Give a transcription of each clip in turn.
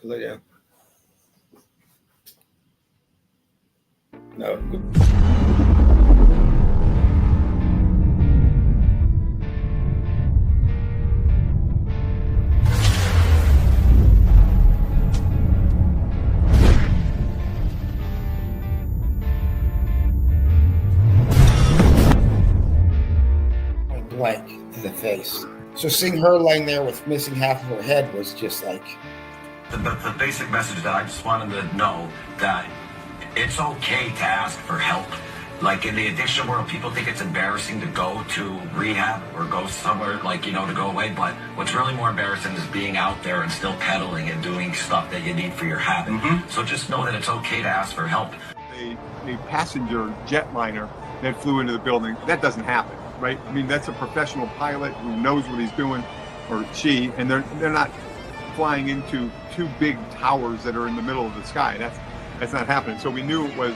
Yeah. No. Blank to the face. So seeing her laying there with missing half of her head was just like... The basic message that I just wanted to know that it's okay to ask for help. Like in the addiction world, people think it's embarrassing to go to rehab or go somewhere to go away. But what's really more embarrassing is being out there and still pedaling and doing stuff that you need for your habit. Mm-hmm. So just know that it's okay to ask for help. A passenger jetliner that flew into the building, that doesn't happen, right? I mean, that's a professional pilot who knows what he's doing, or she, and they're not flying into two big towers that are in the middle of the sky. That's not happening. So we knew it was,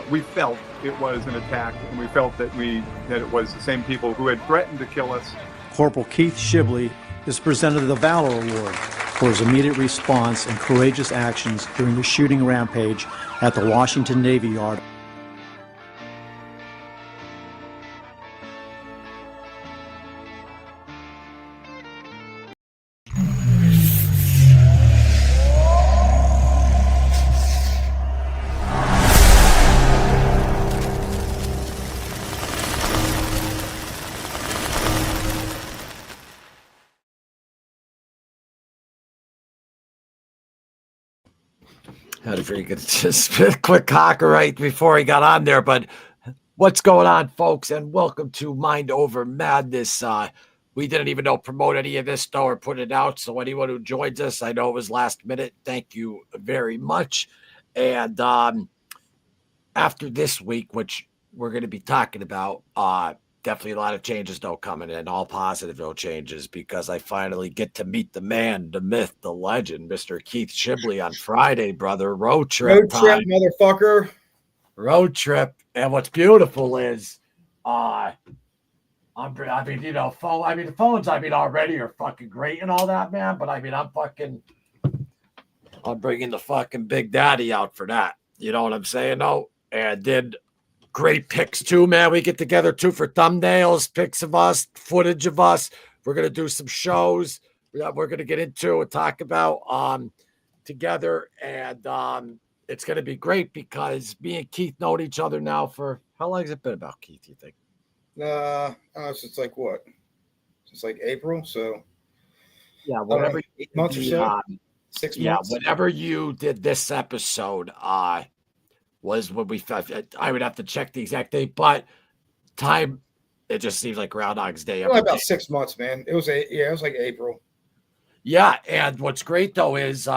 we felt it was an attack, and we felt that it was the same people who had threatened to kill us. Corporal Keith Shibley is presented the Valor Award for his immediate response and courageous actions during the shooting rampage at the Washington Navy Yard. Had a very good just a quick cocker right before he got on there. But what's going on, folks? And welcome to Mind Over Madness. We didn't even promote any of this though or put it out. So anyone who joins us, I know it was last minute. Thank you very much. And after this week, which we're going to be talking about, definitely a lot of changes though coming in, all positive changes, because I finally get to meet the man, the myth, the legend, Mr. Keith Shibley on Friday, brother. Road trip time. Motherfucker. Road trip. And what's beautiful is the phones already are fucking great and all that, man, but I'm bringing the fucking Big Daddy out for that. You know what I'm saying? No. And did great pics too, man. We get together too for thumbnails, pics of us, footage of us. We're going to do some shows that we're going to get into and talk about together. And it's going to be great because me and Keith know each other now for, how long has it been about, Keith, you think? Since like what? Since like April. So yeah, whatever. 8 months or so. 6 months. Yeah, whenever you did this episode, was when I would have to check the exact date, but time, it just seems like Groundhog's Day. About 6 months, man. It was like April. Yeah, and what's great though is,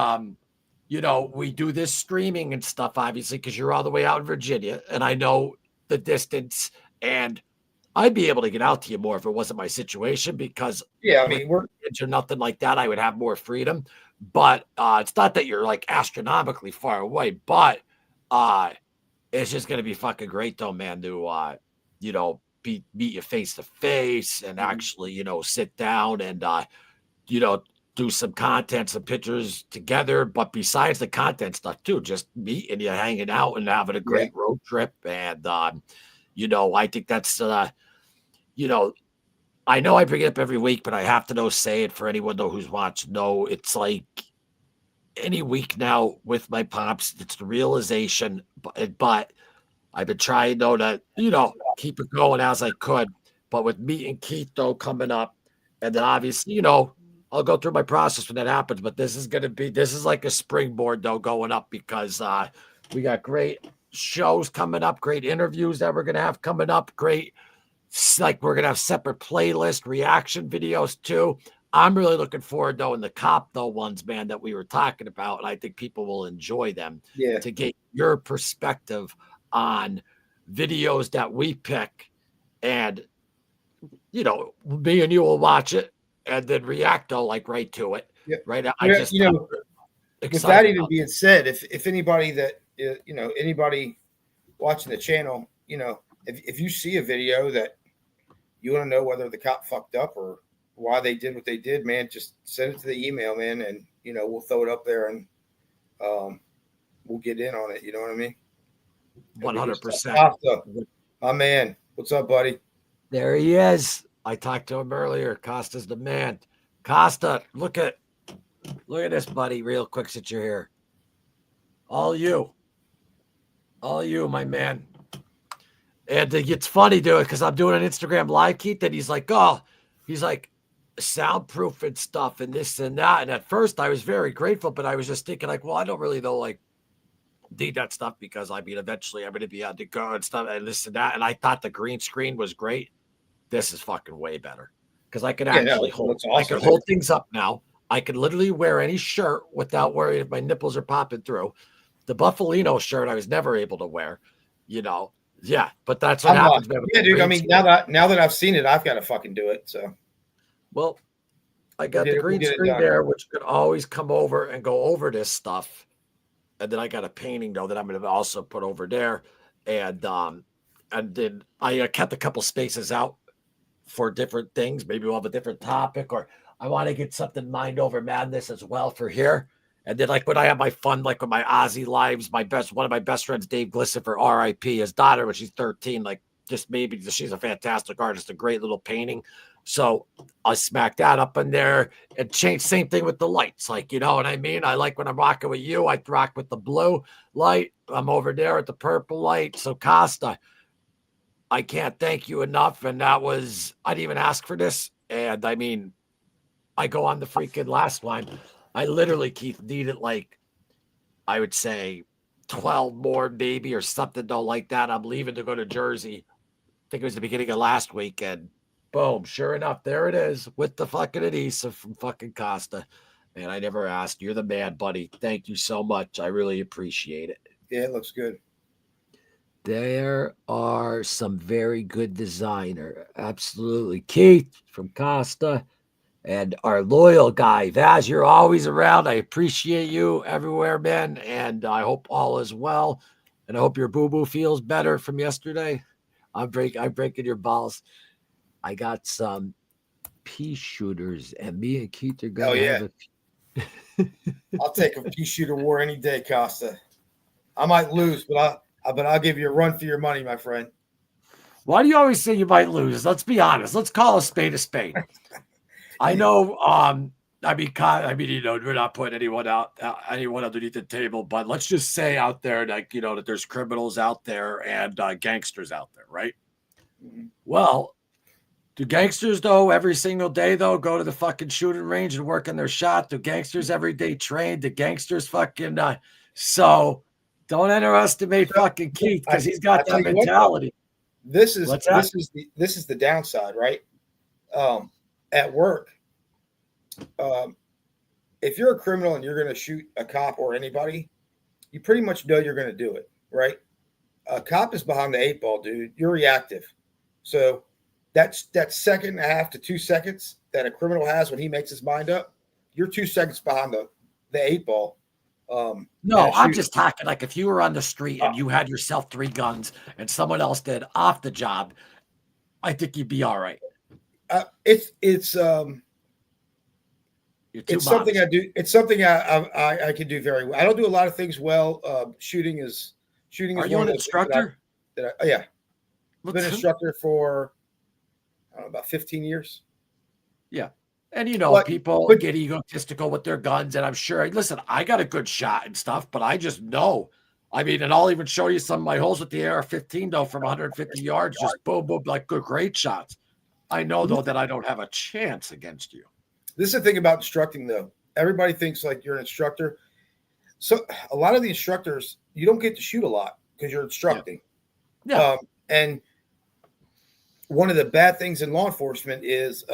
we do this streaming and stuff, obviously, because you're all the way out in Virginia, and I know the distance, and I'd be able to get out to you more if it wasn't my situation, because we're into nothing like that. I would have more freedom, but it's not that you're like astronomically far away, but it's just going to be fucking great though, man, to, meet you face to face and actually, sit down and, do some content, some pictures together. But besides the content stuff too, just meeting you, hanging out and having a great road trip. And, I think that's, I know I bring it up every week, but I have to say it for anyone though who's watched. No, it's like, any week now with my pops, it's the realization, but I've been trying though to, keep it going as I could. But with me and Keith though coming up, and then obviously, I'll go through my process when that happens. But this is like a springboard though going up, because we got great shows coming up, great interviews that we're gonna have coming up, great, like we're gonna have separate playlist reaction videos too. I'm really looking forward though in the cop though ones, man, that we were talking about, and I think people will enjoy them. To get your perspective on videos that we pick, and me and you will watch it and then react though like right to it. Right. With that even being said, if anybody that anybody watching the channel, if you see a video that you want to know whether the cop fucked up or why they did what they did, man, just send it to the email, man, and we'll throw it up there and we'll get in on it. You know what I mean? 100%. My man, what's up, buddy? There he is. I talked to him earlier. Costa's the man. Costa, look at this, buddy, real quick since you're here. All you, my man. And it's funny, dude, because I'm doing an Instagram live, Keith, and he's like, soundproof and stuff and this and that. And at first I was very grateful, but I was just thinking like, well, I don't really know, like, need that stuff because I mean, eventually I'm going to be on the go and stuff and this and that. And I thought the green screen was great. This is fucking way better because I can actually I can hold things up now. I can literally wear any shirt without worrying if my nipples are popping through. The Buffalino shirt I was never able to wear, you know. Yeah, but that's what happens. Yeah, dude. I mean, now that I've seen it, I've got to fucking do it. So, well, I got the green screen there, which could always come over and go over this stuff. And then I got a painting though that I'm going to also put over there, and then I kept a couple spaces out for different things. Maybe we'll have a different topic, or I want to get something mind over madness as well for here. And then like when I have my fun, like with my Aussie lives, one of my best friends, Dave Glisson, for RIP, his daughter, when she's 13, like just maybe she's a fantastic artist, a great little painting. So I smack that up in there and change. Same thing with the lights. Like, you know what I mean? I like when I'm rocking with you, I rock with the blue light. I'm over there at the purple light. So Costa, I can't thank you enough. And I didn't even ask for this. And I mean, I go on the freaking last line. I literally, Keith, needed like, I would say 12 more maybe or something though like that. I'm leaving to go to Jersey. I think it was the beginning of last week. And boom, sure enough, there it is with the fucking adhesive from fucking Costa. Man, I never asked. You're the man, buddy. Thank you so much. I really appreciate it. Yeah, it looks good. There are some very good designer. Absolutely. Keith from Costa. And our loyal guy, Vaz, you're always around. I appreciate you everywhere, man. And I hope all is well. And I hope your boo-boo feels better from yesterday. I'm breaking your balls. I got some pea shooters, and me and Keith are going to have a I'll take a pea shooter war any day, Costa. I might lose, but I'll give you a run for your money, my friend. Why do you always say you might lose? Let's be honest. Let's call a spade a spade. I know. I mean, you know, we're not putting anyone underneath the table, but let's just say out there, like, you know, that there's criminals out there and gangsters out there, right? Mm-hmm. Well, do gangsters though every single day though go to the fucking shooting range and work on their shot? Do gangsters every day train? Do gangsters fucking? So don't underestimate fucking Keith because he's got that mentality. This is the downside, right? At work, if you're a criminal and you're going to shoot a cop or anybody, you pretty much know you're going to do it, right? A cop is behind the 8 ball, dude. You're reactive. So that second and a half to 2 seconds that a criminal has when he makes his mind up, you're 2 seconds behind the 8 ball. No, I'm just talking like if you were on the street and you had yourself 3 guns and someone else did off the job, I think you'd be all right. It's something I do. It's something I can do very well. I don't do a lot of things well. Shooting is. Are you an instructor? Yeah, I've been an instructor for about 15 years. Yeah, and you know, people get egotistical with their guns, and I'm sure. Listen, I got a good shot and stuff, but I just know. I mean, and I'll even show you some of my holes with the AR-15 though from 150 yards, just boom, boom, like good, great shots. I know, though, that I don't have a chance against you. This is the thing about instructing, though. Everybody thinks like you're an instructor. So a lot of the instructors, you don't get to shoot a lot because you're instructing. Yeah. And one of the bad things in law enforcement is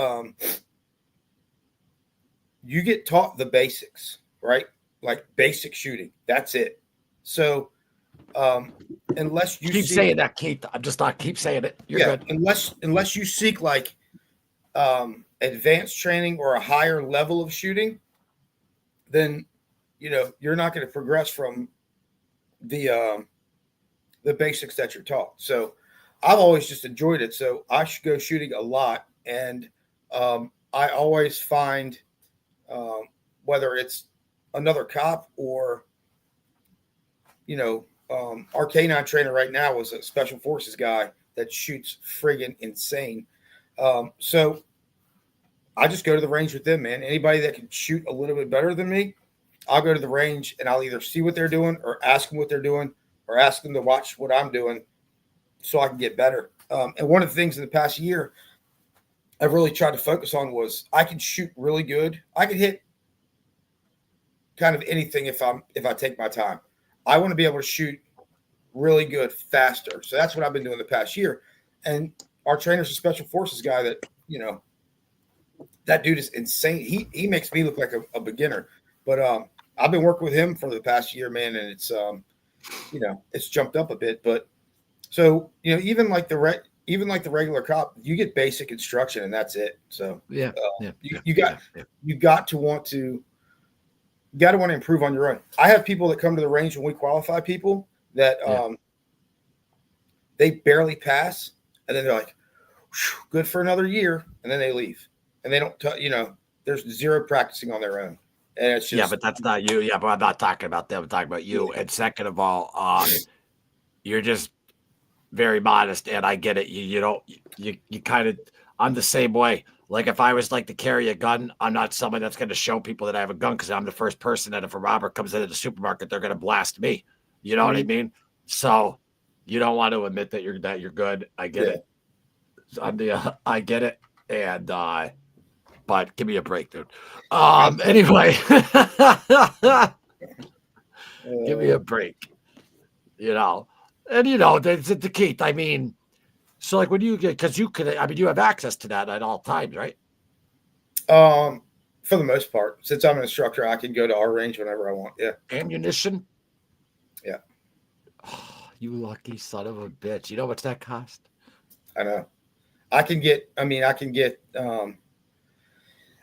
you get taught the basics, right? Like basic shooting. That's it. So unless you keep saying that, Keith, I'm just not keep saying it. You're good. Unless you seek like advanced training or a higher level of shooting, then you know you're not going to progress from the basics that you're taught. So I've always just enjoyed it. So I should go shooting a lot, and I always find whether it's another cop or our canine trainer right now was a special forces guy that shoots friggin' insane. So I just go to the range with them, man. Anybody that can shoot a little bit better than me, I'll go to the range and I'll either see what they're doing or ask them what they're doing or ask them to watch what I'm doing so I can get better. And one of the things in the past year I've really tried to focus on was I can shoot really good. I can hit kind of anything if I take my time. I want to be able to shoot really good faster. So that's what I've been doing the past year. And our trainer's a special forces guy that, that dude is insane. He makes me look like a beginner. But I've been working with him for the past year, man, and it's it's jumped up a bit. But so even like the regular cop, you get basic instruction and that's it. So you got to want to improve on your own. I have people that come to the range when we qualify people that they barely pass, and then they're like, good for another year, and then they leave, and they don't. There's zero practicing on their own, and it's just but that's not you. Yeah, but I'm not talking about them. I'm talking about you. And second of all, you're just very modest, and I get it. You kind of. I'm the same way. Like if I was like to carry a gun, I'm not someone that's going to show people that I have a gun because I'm the first person that if a robber comes into the supermarket, they're going to blast me. You know what I mean? So you don't want to admit that you're good. I get it. I get it. And but give me a break, dude. Anyway, give me a break. And that's the Keith. I mean, so like when you get, because you have access to that at all times, right? For the most part, since I'm an instructor, I can go to our range whenever I want. Yeah. Ammunition. Yeah. Oh, you lucky son of a bitch. You know what's that cost? I know. I can get the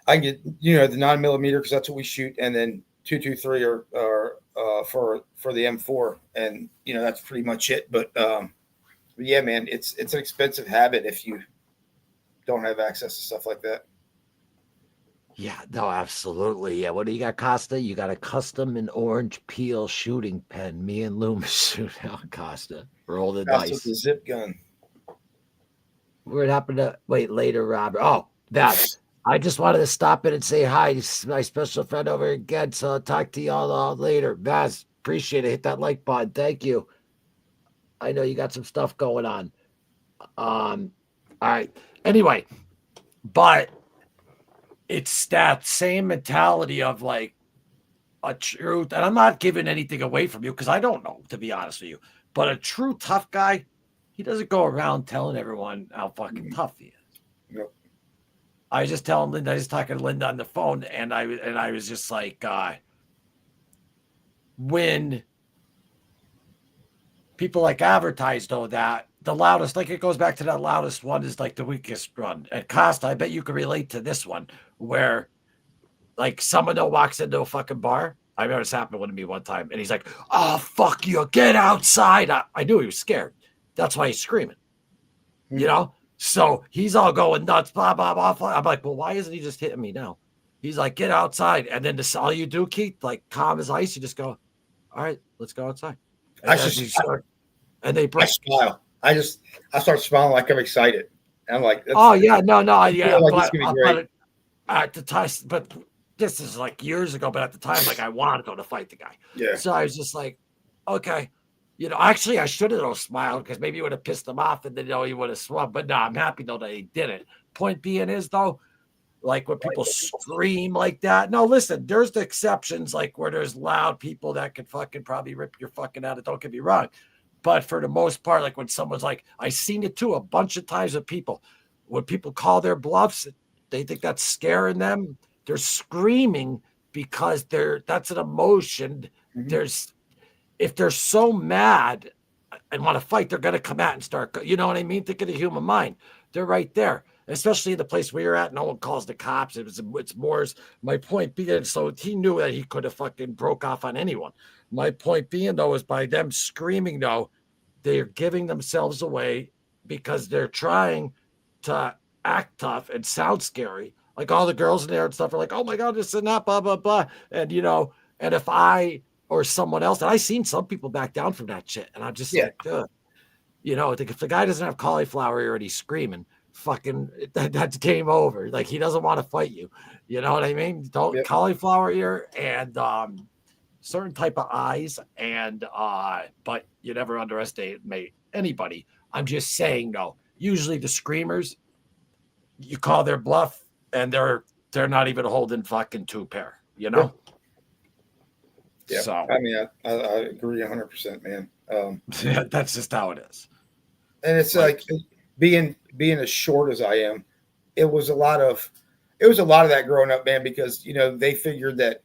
9mm because that's what we shoot, and then 223 or for the M4, and that's pretty much it. But yeah, man, it's an expensive habit if you don't have access to stuff like that. Yeah, no, absolutely. Yeah, what do you got, Costa? You got a custom and orange peel shooting pen. Me and Loomis shoot out, Costa. Roll the dice. With the zip gun. What happened to later, Robert? Oh, that. I just wanted to stop in and say hi. This is my special friend over again. So I'll talk to y'all later. Baz, appreciate it. Hit that like button. Thank you. I know you got some stuff going on. All right. Anyway, but it's that same mentality of like a truth. And I'm not giving anything away from you because I don't know, to be honest with you. But a true tough guy, he doesn't go around telling everyone how fucking tough he is. Yep. I was just telling Linda, I was talking to Linda on the phone, and I was just like, when people like advertise though that the loudest, like it goes back to that loudest one is like the weakest run. And Costa, I bet you can relate to this one where like someone that walks into a fucking bar. I remember this happened to me one time, and he's like, "Oh fuck you, get outside!" I knew he was scared. That's why he's screaming. So he's all going nuts, blah, blah, blah, blah. I'm like, well, why isn't he just hitting me now? He's like, get outside. And then this all you do, Keith, like calm as ice. You just go, all right, let's go outside. And they break. I smile. I start smiling like I'm excited. And I'm like, oh yeah, no, yeah. Like it's gonna be great. At the time, but this is like years ago. But at the time, like I wanted to fight the guy. Yeah. So I was just like, okay. Actually, I should have smiled because maybe it would have pissed him off and then he would have swung. But no, I'm happy though that he didn't. Point being is though, like when people scream like that. No, listen, there's the exceptions, like where there's loud people that could fucking probably rip your fucking out. Don't get me wrong. But for the most part, like when someone's like, I've seen it too a bunch of times with people. When people call their bluffs, they think that's scaring them. They're screaming because that's an emotion. Mm-hmm. If they're so mad and want to fight, they're going to come out and start, you know what I mean? Think of the human mind. They're right there, especially in the place where you're at. No one calls the cops. It's more, my point being, so he knew that he could have fucking broke off on anyone. My point being, though, is by them screaming, though, they're giving themselves away because they're trying to act tough and sound scary. Like all the girls in there and stuff are like, oh my God, this and that, blah, blah, blah. And, and if I or someone else. And I seen some people back down from that shit. And I'm just like, ugh. You know, if the guy doesn't have cauliflower ear and he's screaming, fucking that's game over. Like, he doesn't want to fight you. You know what I mean? Don't cauliflower ear and certain type of eyes, and but you never underestimate anybody. I'm just saying, though, usually the screamers, you call their bluff and they're not even holding fucking two pair, you know? Yeah. So I mean, I agree 100%, man. That's just how it is. And it's like being as short as I am, it was a lot of that growing up, man, because, you know, they figured that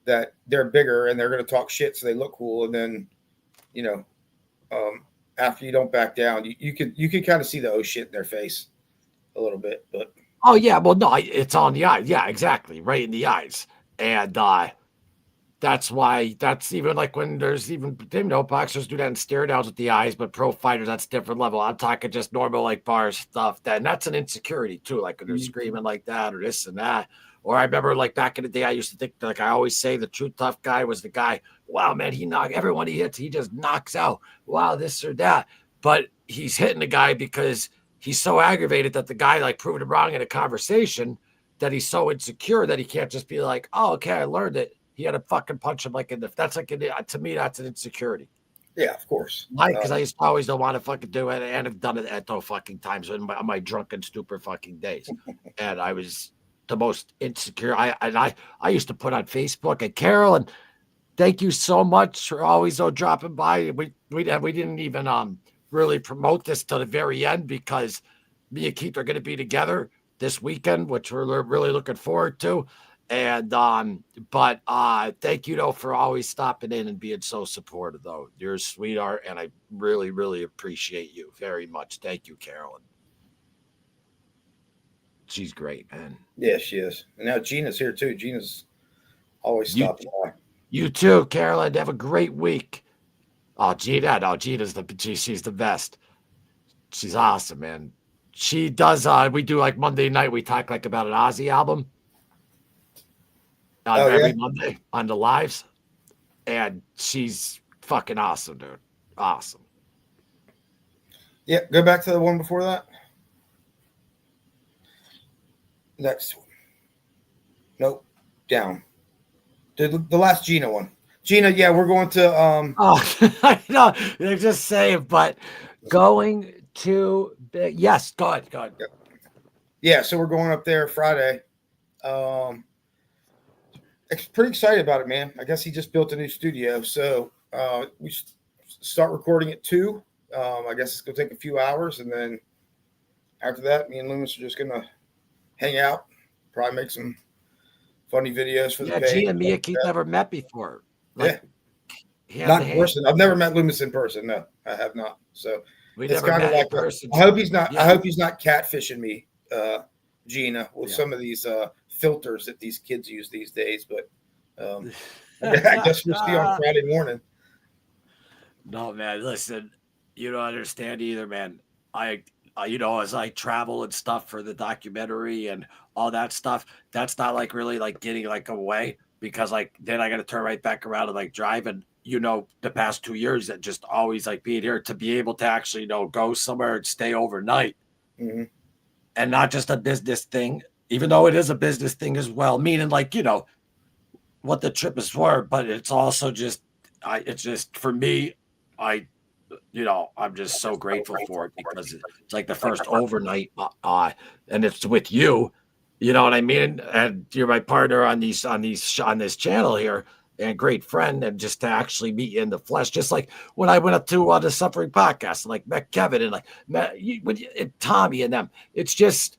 that they're bigger and they're going to talk shit so they look cool. And then, you know, after you don't back down, you could kind of see the oh shit in their face a little bit. But oh yeah, well no, it's on the eyes. Yeah, exactly, right in the eyes. And that's why, that's even like when there's even, you know, boxers do that in stare downs with the eyes, but pro fighters, that's different level. I'm talking just normal like bar stuff. And that's an insecurity too, like when they're screaming like that or this and that. Or I remember like back in the day, I used to think, like I always say, the true tough guy was the guy, wow, man, he knocked everyone he hits, he just knocks out. Wow, this or that. But he's hitting the guy because he's so aggravated that the guy like proved him wrong in a conversation, that he's so insecure that he can't just be like, oh, okay, I learned it. He had to fucking punch him like in the, that's like, to me, that's an insecurity. Yeah, of course. Because I used to always don't want to fucking do it, and I've done it at those fucking times on my drunken, stupid fucking days. And I was the most insecure. I used to put on Facebook, and Carol, and thank you so much for always dropping by. We didn't even really promote this till the very end, because me and Keith are going to be together this weekend, which we're really looking forward to. And but thank you though for always stopping in and being so supportive though. You're a sweetheart, and I really, really appreciate you very much. Thank you, Carolyn. She's great, man. Yeah, she is. And now Gina's here too. Gina's always stopping by. You too, Carolyn. Have a great week. Oh, Gina, no, she's the best. She's awesome, man. She does we do like Monday night, we talk like about an Ozzy album. Every Monday on the lives, and she's fucking awesome, dude. Awesome. Yeah, go back to the one before that. Next one. Nope, down. The last Gina one. Gina, yeah, we're going to. I know they're just saying, but going to yes, go ahead. Yeah, so we're going up there Friday. Pretty excited about it, man. I guess he just built a new studio, so we start recording at 2. I guess it's gonna take a few hours, and then after that, me and Loomis are just gonna hang out, probably make some funny videos for the page. Gina and me and Keith never met before. Like, not in person. I've never met Loomis in person. No, I have not. So it's kind of like I hope he's not. I hope he's not catfishing me, Gina, with some of these filters that these kids use these days. But I guess we'll see on Friday morning. No, man. Listen, you don't understand either, man. I you know, as I travel and stuff for the documentary and all that stuff, that's not like really like getting like away, because like then I got to turn right back around and like drive. And you know, the past 2 years that just always like being here to be able to actually, you know, go somewhere and stay overnight, and not just a business thing, even though it is a business thing as well, meaning like, you know, what the trip is for, but it's also just, it's just for me, you know, I'm just so grateful for it, because it's like the first overnight, and it's with you, you know what I mean? And you're my partner on this channel here, and great friend, and just to actually meet you in the flesh, just like when I went up to the Suffering Podcast and like met Kevin and like met and Tommy and them, it's just,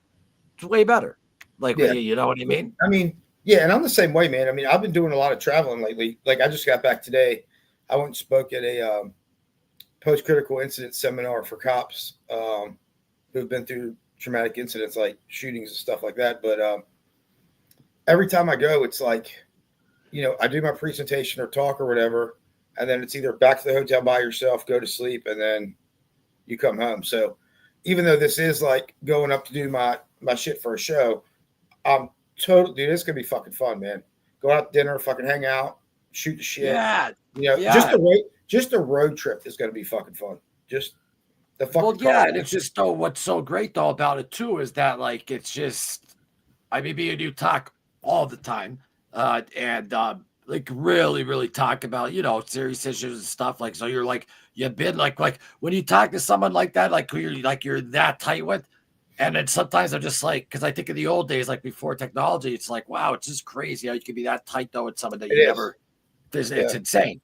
it's way better. Like, you know what I mean? I mean, yeah, and I'm the same way, man. I mean, I've been doing a lot of traveling lately. Like, I just got back today. I went and spoke at a post-critical incident seminar for cops who've been through traumatic incidents like shootings and stuff like that. But every time I go, it's like, you know, I do my presentation or talk or whatever, and then it's either back to the hotel by yourself, go to sleep, and then you come home. So even though this is like going up to do my shit for a show, I'm totally, dude, it's going to be fucking fun, man. Go out to dinner, fucking hang out, shoot the shit. Yeah. You know, Yeah. just a road trip is going to be fucking fun. Just the fucking. Well, yeah, and it's just what's so great though about it too is that like it's just I mean me and you talk all the time, and like really, really talk about serious issues and stuff. Like so, you're like you've been like when you talk to someone like that, like who you're that tight with, and then sometimes I'm just like because I think of the old days, like before technology, it's like wow, it's just crazy how you can be that tight though with someone that It you is. never. It's insane.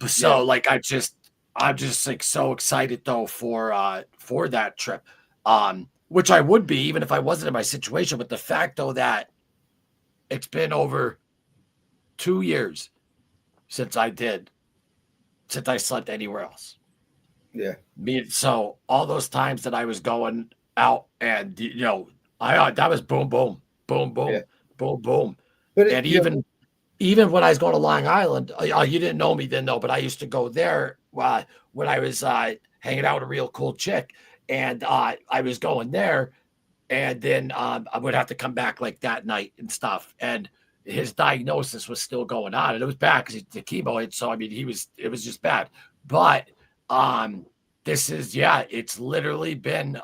So like I'm just like so excited though for that trip. Which I would be even if I wasn't in my situation, but the fact though that it's been over 2 years since I slept anywhere else. Yeah. So all those times that I was going out and I that was boom, boom, boom, boom, Yeah. boom, boom. But And even when I was going to Long Island, you didn't know me then, though, but I used to go there when I was hanging out with a real cool chick. And I was going there, and then I would have to come back like that night and stuff. And his diagnosis was still going on, and it was bad because the chemo hit. So I mean, it was just bad. But it's literally been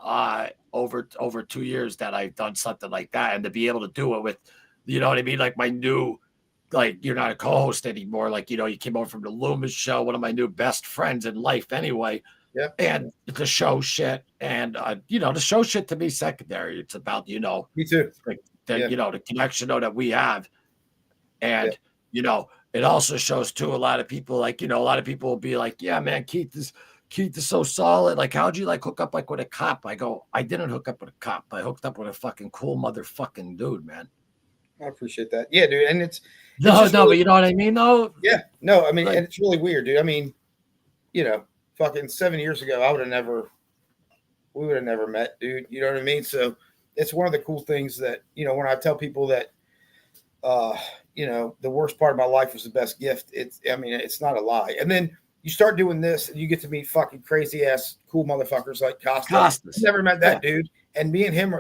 over 2 years that I've done something like that, and to be able to do it with, you know what I mean, like my new. Like you're not a co-host anymore. Like, you came over from the Loomis show, one of my new best friends in life anyway. Yeah. And the show shit. And the show shit to me secondary. It's about, me too. like the connection that we have. And it also shows too a lot of people like, a lot of people will be like, yeah, man, Keith is so solid. Like, how'd you like hook up like with a cop? I go, I didn't hook up with a cop. I hooked up with a fucking cool motherfucking dude, man. I appreciate that. Yeah, dude. And but you know what I mean, though? Yeah. No, I mean, and it's really weird, dude. I mean, fucking 7 years ago, we would have never met, dude. You know what I mean? So it's one of the cool things that, when I tell people that, the worst part of my life was the best gift. It's not a lie. And then you start doing this and you get to meet fucking crazy ass cool motherfuckers like Costas. Never met that dude. And me and him,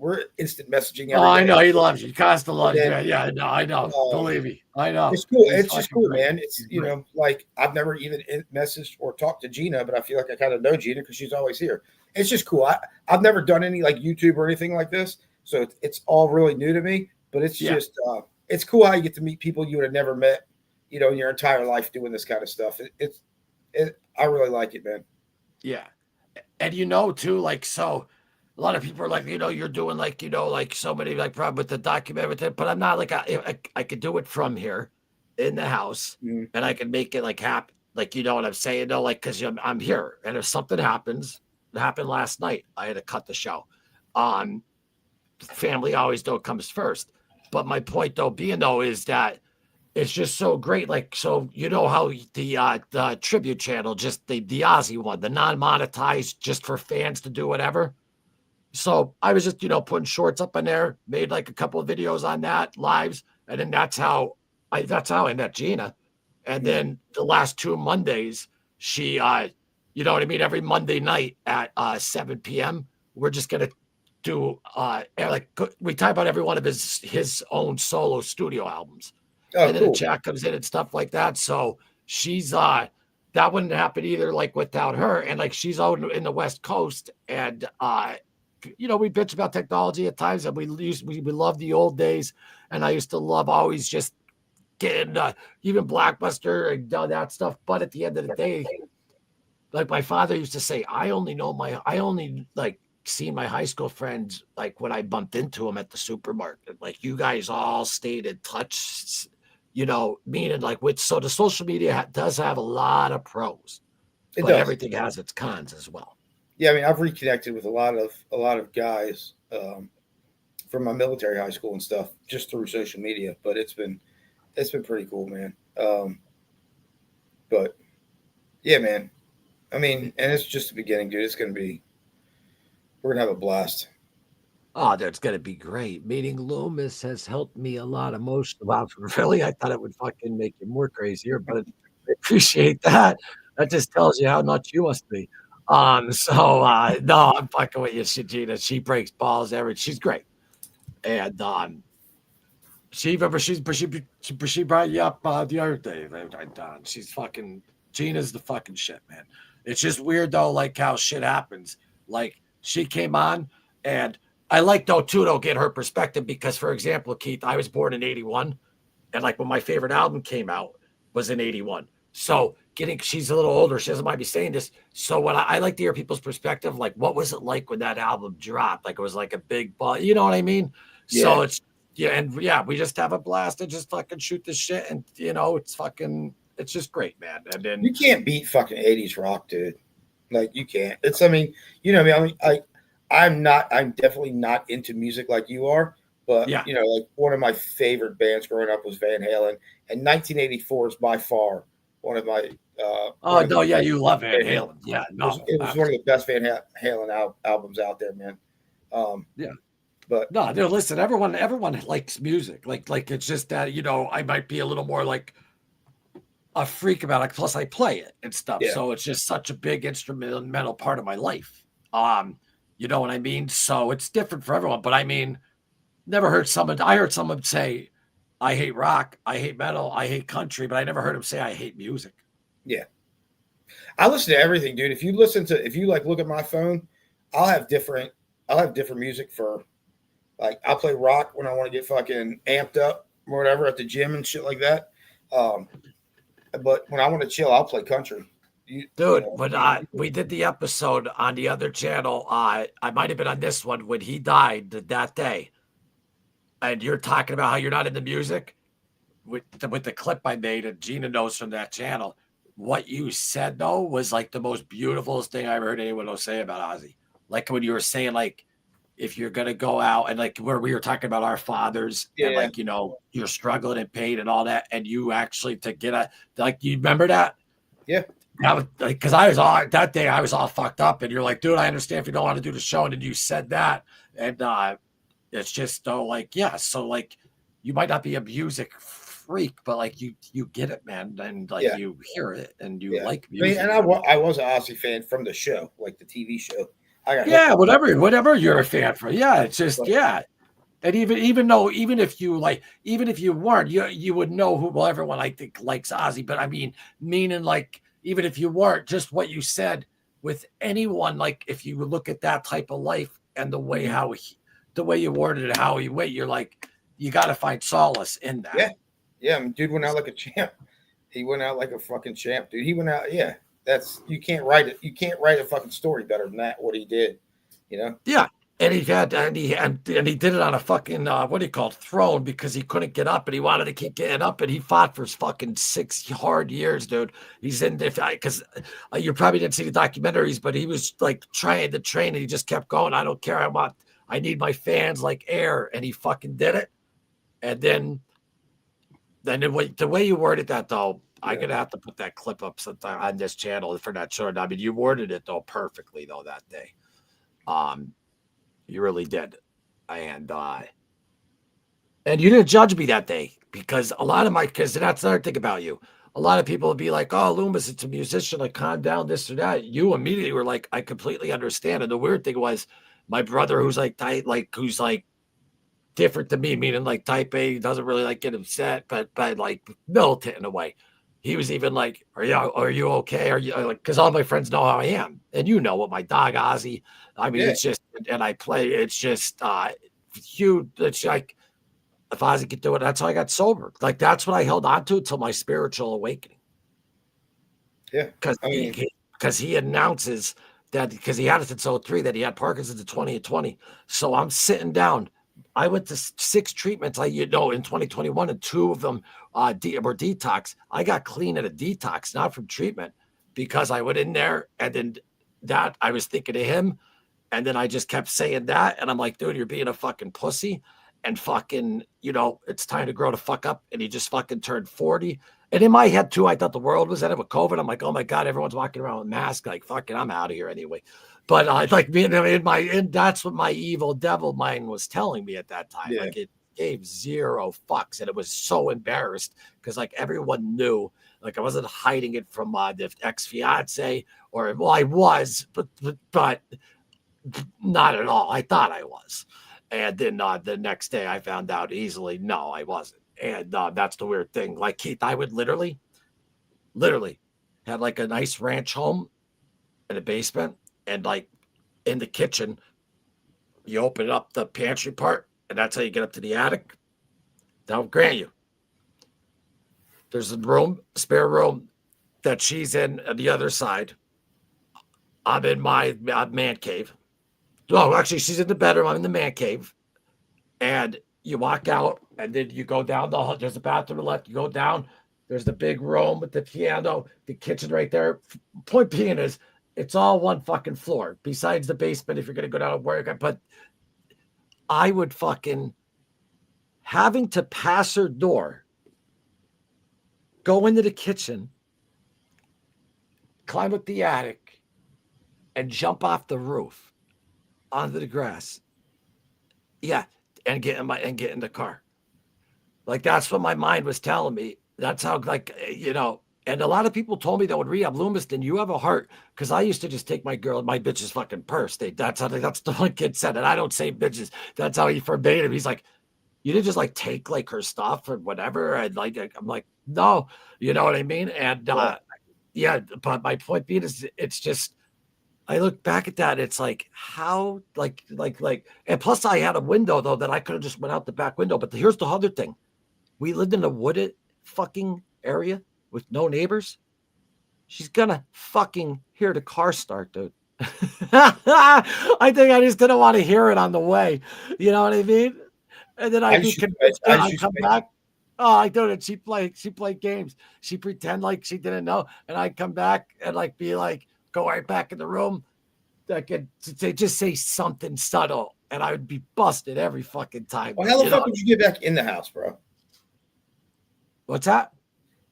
we're instant messaging. Oh, I know he loves you. Costa loves you. Yeah, I know. Believe me, I know. It's cool. It's just cool, man. It's like I've never even messaged or talked to Gina, but I feel like I kind of know Gina because she's always here. It's just cool. I've never done any like YouTube or anything like this, so it's all really new to me. But it's just it's cool how you get to meet people you would have never met, in your entire life doing this kind of stuff. I really like it, man. Yeah, and too, like so. A lot of people are like, you're doing like, like so many like probably with the documentary, but I'm not like I could do it from here in the house and I can make it like happen. Like, you know what I'm saying? No, like, cause I'm here. And if something happens, it happened last night, I had to cut the show. Family always comes first. But my point being is that it's just so great. Like, so, how the tribute channel, just the Ozzy one, the non-monetized just for fans to do whatever. So I was just, putting shorts up in there, made like a couple of videos on that lives. And then that's how I met Gina. And then the last 2 Mondays, she, you know what I mean? Every Monday night at 7 p.m., we're just going to do, we type out every one of his own solo studio albums. Oh, and then cool. the chat comes in and stuff like that. So she's, that wouldn't happen either, like without her. And like, she's out in the West Coast and, we bitch about technology at times, and we love the old days. And I used to love always just getting even Blockbuster and that stuff. But at the end of the day, like my father used to say, I only like see my high school friends like when I bumped into them at the supermarket. Like you guys all stayed in touch, meaning like so the social media does have a lot of pros, but everything has its cons as well. Yeah, I mean, I've reconnected with a lot of guys from my military high school and stuff just through social media. But it's been pretty cool, man. But yeah, man. I mean, and it's just the beginning, dude. We're gonna have a blast. Oh, that's gonna be great. Meeting Loomis has helped me a lot emotionally. Wow, really? I thought it would fucking make you more crazier, but I appreciate that. That just tells you how nuts you must be. No, I'm fucking with you, Gina. She breaks balls she's great. And She brought you up the other day. Don. She's fucking Gina's the fucking shit, man. It's just weird though, like how shit happens. Like she came on, and I like though too to get her perspective because, for example, Keith, I was born in '81, and like when my favorite album came out was in '81. So she's a little older. She doesn't mind me saying this. So when I like to hear people's perspective, like what was it like when that album dropped? Like it was like a big buzz, you know what I mean? Yeah. So it's we just have a blast and just fucking shoot this shit, and it's just great, man. And then you can't beat fucking 80s rock, dude. Like you can't. It's I'm definitely not into music like you are, but like one of my favorite bands growing up was Van Halen, and 1984 is by far one of my you love Van Halen. Yeah, no. It was one of the best Van Halen albums out there, man. But no, listen, everyone likes music. Like it's just that, I might be a little more like a freak about it. Plus I play it and stuff. Yeah. So it's just such a big instrumental part of my life. You know what I mean? So it's different for everyone. But I mean, I heard someone say, I hate rock, I hate metal, I hate country, but I never heard him say I hate music. Yeah. I listen to everything, dude. If you like look at my phone, I'll have different music for, like, I'll play rock when I want to get fucking amped up or whatever at the gym and shit like that. But when I want to chill, I'll play country. When we did the episode on the other channel, I might have been on this one when he died that day. And you're talking about how you're not into music with the clip I made, and Gina knows from that channel. What you said though was like the most beautiful thing I ever heard anyone say about Ozzy. Like when you were saying, like, if you're gonna go out and like where we were talking about our fathers and like, you're struggling in pain and all that, and you actually you remember that? Yeah. Because I was all fucked up, and you're like, dude, I understand if you don't want to do the show, and then you said that, and it's just so like you might not be a music freak, but like you get it, man, and like you hear it and you like music. I mean, and I was an Ozzy fan from the show, like the TV show. Whatever you're a fan for. Yeah, it's just And even if you weren't, you would know who everyone I think likes Ozzy. But I meaning like even if you weren't, just what you said with anyone, like if you look at that type of life and the way you worded it, how he wait, you're like, you got to find solace in that. Yeah. I mean, dude went out like a champ. He went out like a fucking champ, dude. He went out. Yeah, you can't write it. You can't write a fucking story better than that. What he did, Yeah. And he did it on a fucking throne, because he couldn't get up and he wanted to keep getting up, and he fought for fucking 6 hard years, dude. He's in because you probably didn't see the documentaries, but he was like trying to train, and he just kept going. I don't care. I need my fans like air, and he fucking did it. And then the way you worded that though, I'm gonna have to put that clip up sometime on this channel for that show. I mean, you worded it though perfectly though that day. You really did. And you didn't judge me that day, because because that's another thing about you. A lot of people would be like, oh, Loomis, it's a musician, like calm down, this or that. You immediately were like, I completely understand. And the weird thing was my brother, who's like who's like different to me, meaning like type A, doesn't really like get upset, but like militant in a way. He was even like, are you okay? Are you like, because all my friends know how I am. And what my dog Ozzy, I mean, it's just, and I play, it's just huge. It's like, if Ozzy could do it, that's how I got sober. Like, that's what I held on to until my spiritual awakening. Yeah. Because he announces that, because he had it since 2003, that he had Parkinson's in 2020. So I'm sitting down. I went to 6 treatments, in 2021, and 2 of them were detox. I got clean at a detox, not from treatment, because I went in there, and then that I was thinking of him, and then I just kept saying that, and I'm like, dude, you're being a fucking pussy, and fucking, it's time to grow the fuck up. And he just fucking turned 40. And in my head too, I thought the world was ending with COVID. I'm like, oh my God, everyone's walking around with masks. Like, fucking, I'm out of here anyway. But that's what my evil devil mind was telling me at that time. Yeah. Like, it gave 0 fucks, and it was so embarrassed because like everyone knew. Like, I wasn't hiding it from the ex-fiance, I was, but not at all. I thought I was, And then the next day I found out easily, no, I wasn't. And that's the weird thing. Like Keith, I would literally had like a nice ranch home in the basement, and like in the kitchen, you open up the pantry part, and that's how you get up to the attic. Now, grant you, there's a spare room that she's in on the other side. I'm in my man cave. No, actually, she's in the bedroom. I'm in the man cave. And you walk out, and then you go down the hall. There's a bathroom to the left. You go down. There's the big room with the piano, the kitchen right there. Point being is, it's all one fucking floor, besides the basement if you're going to go down and work. But I would fucking, having to pass her door, go into the kitchen, climb up the attic, and jump off the roof onto the grass. Yeah, and get in the car. Like, that's what my mind was telling me. That's how, like, you know, and a lot of people told me that would rehab Loomis, then you have a heart. Because I used to just take my bitch's fucking purse. That's the one kid said it. I don't say bitches. That's how he forbade him. He's like, you didn't just like take like her stuff or whatever. And like, I'm like, no, you know what I mean? And yeah, but my point being is, it's just, I look back at that. It's like, how, like, and plus I had a window though that I could have just went out the back window. But here's the other thing: we lived in a wooded fucking area with no neighbors. She's gonna fucking hear the car start, dude. I think I just didn't want to hear it on the way. You know what I mean? And then I'd be convinced that I'd come back. Oh, I do it. She played games. She pretend like she didn't know, and I'd come back and like be like, go right back in the room. That could just say something subtle, and I would be busted every fucking time. Well, how the fuck did you get back in the house, bro? What's that?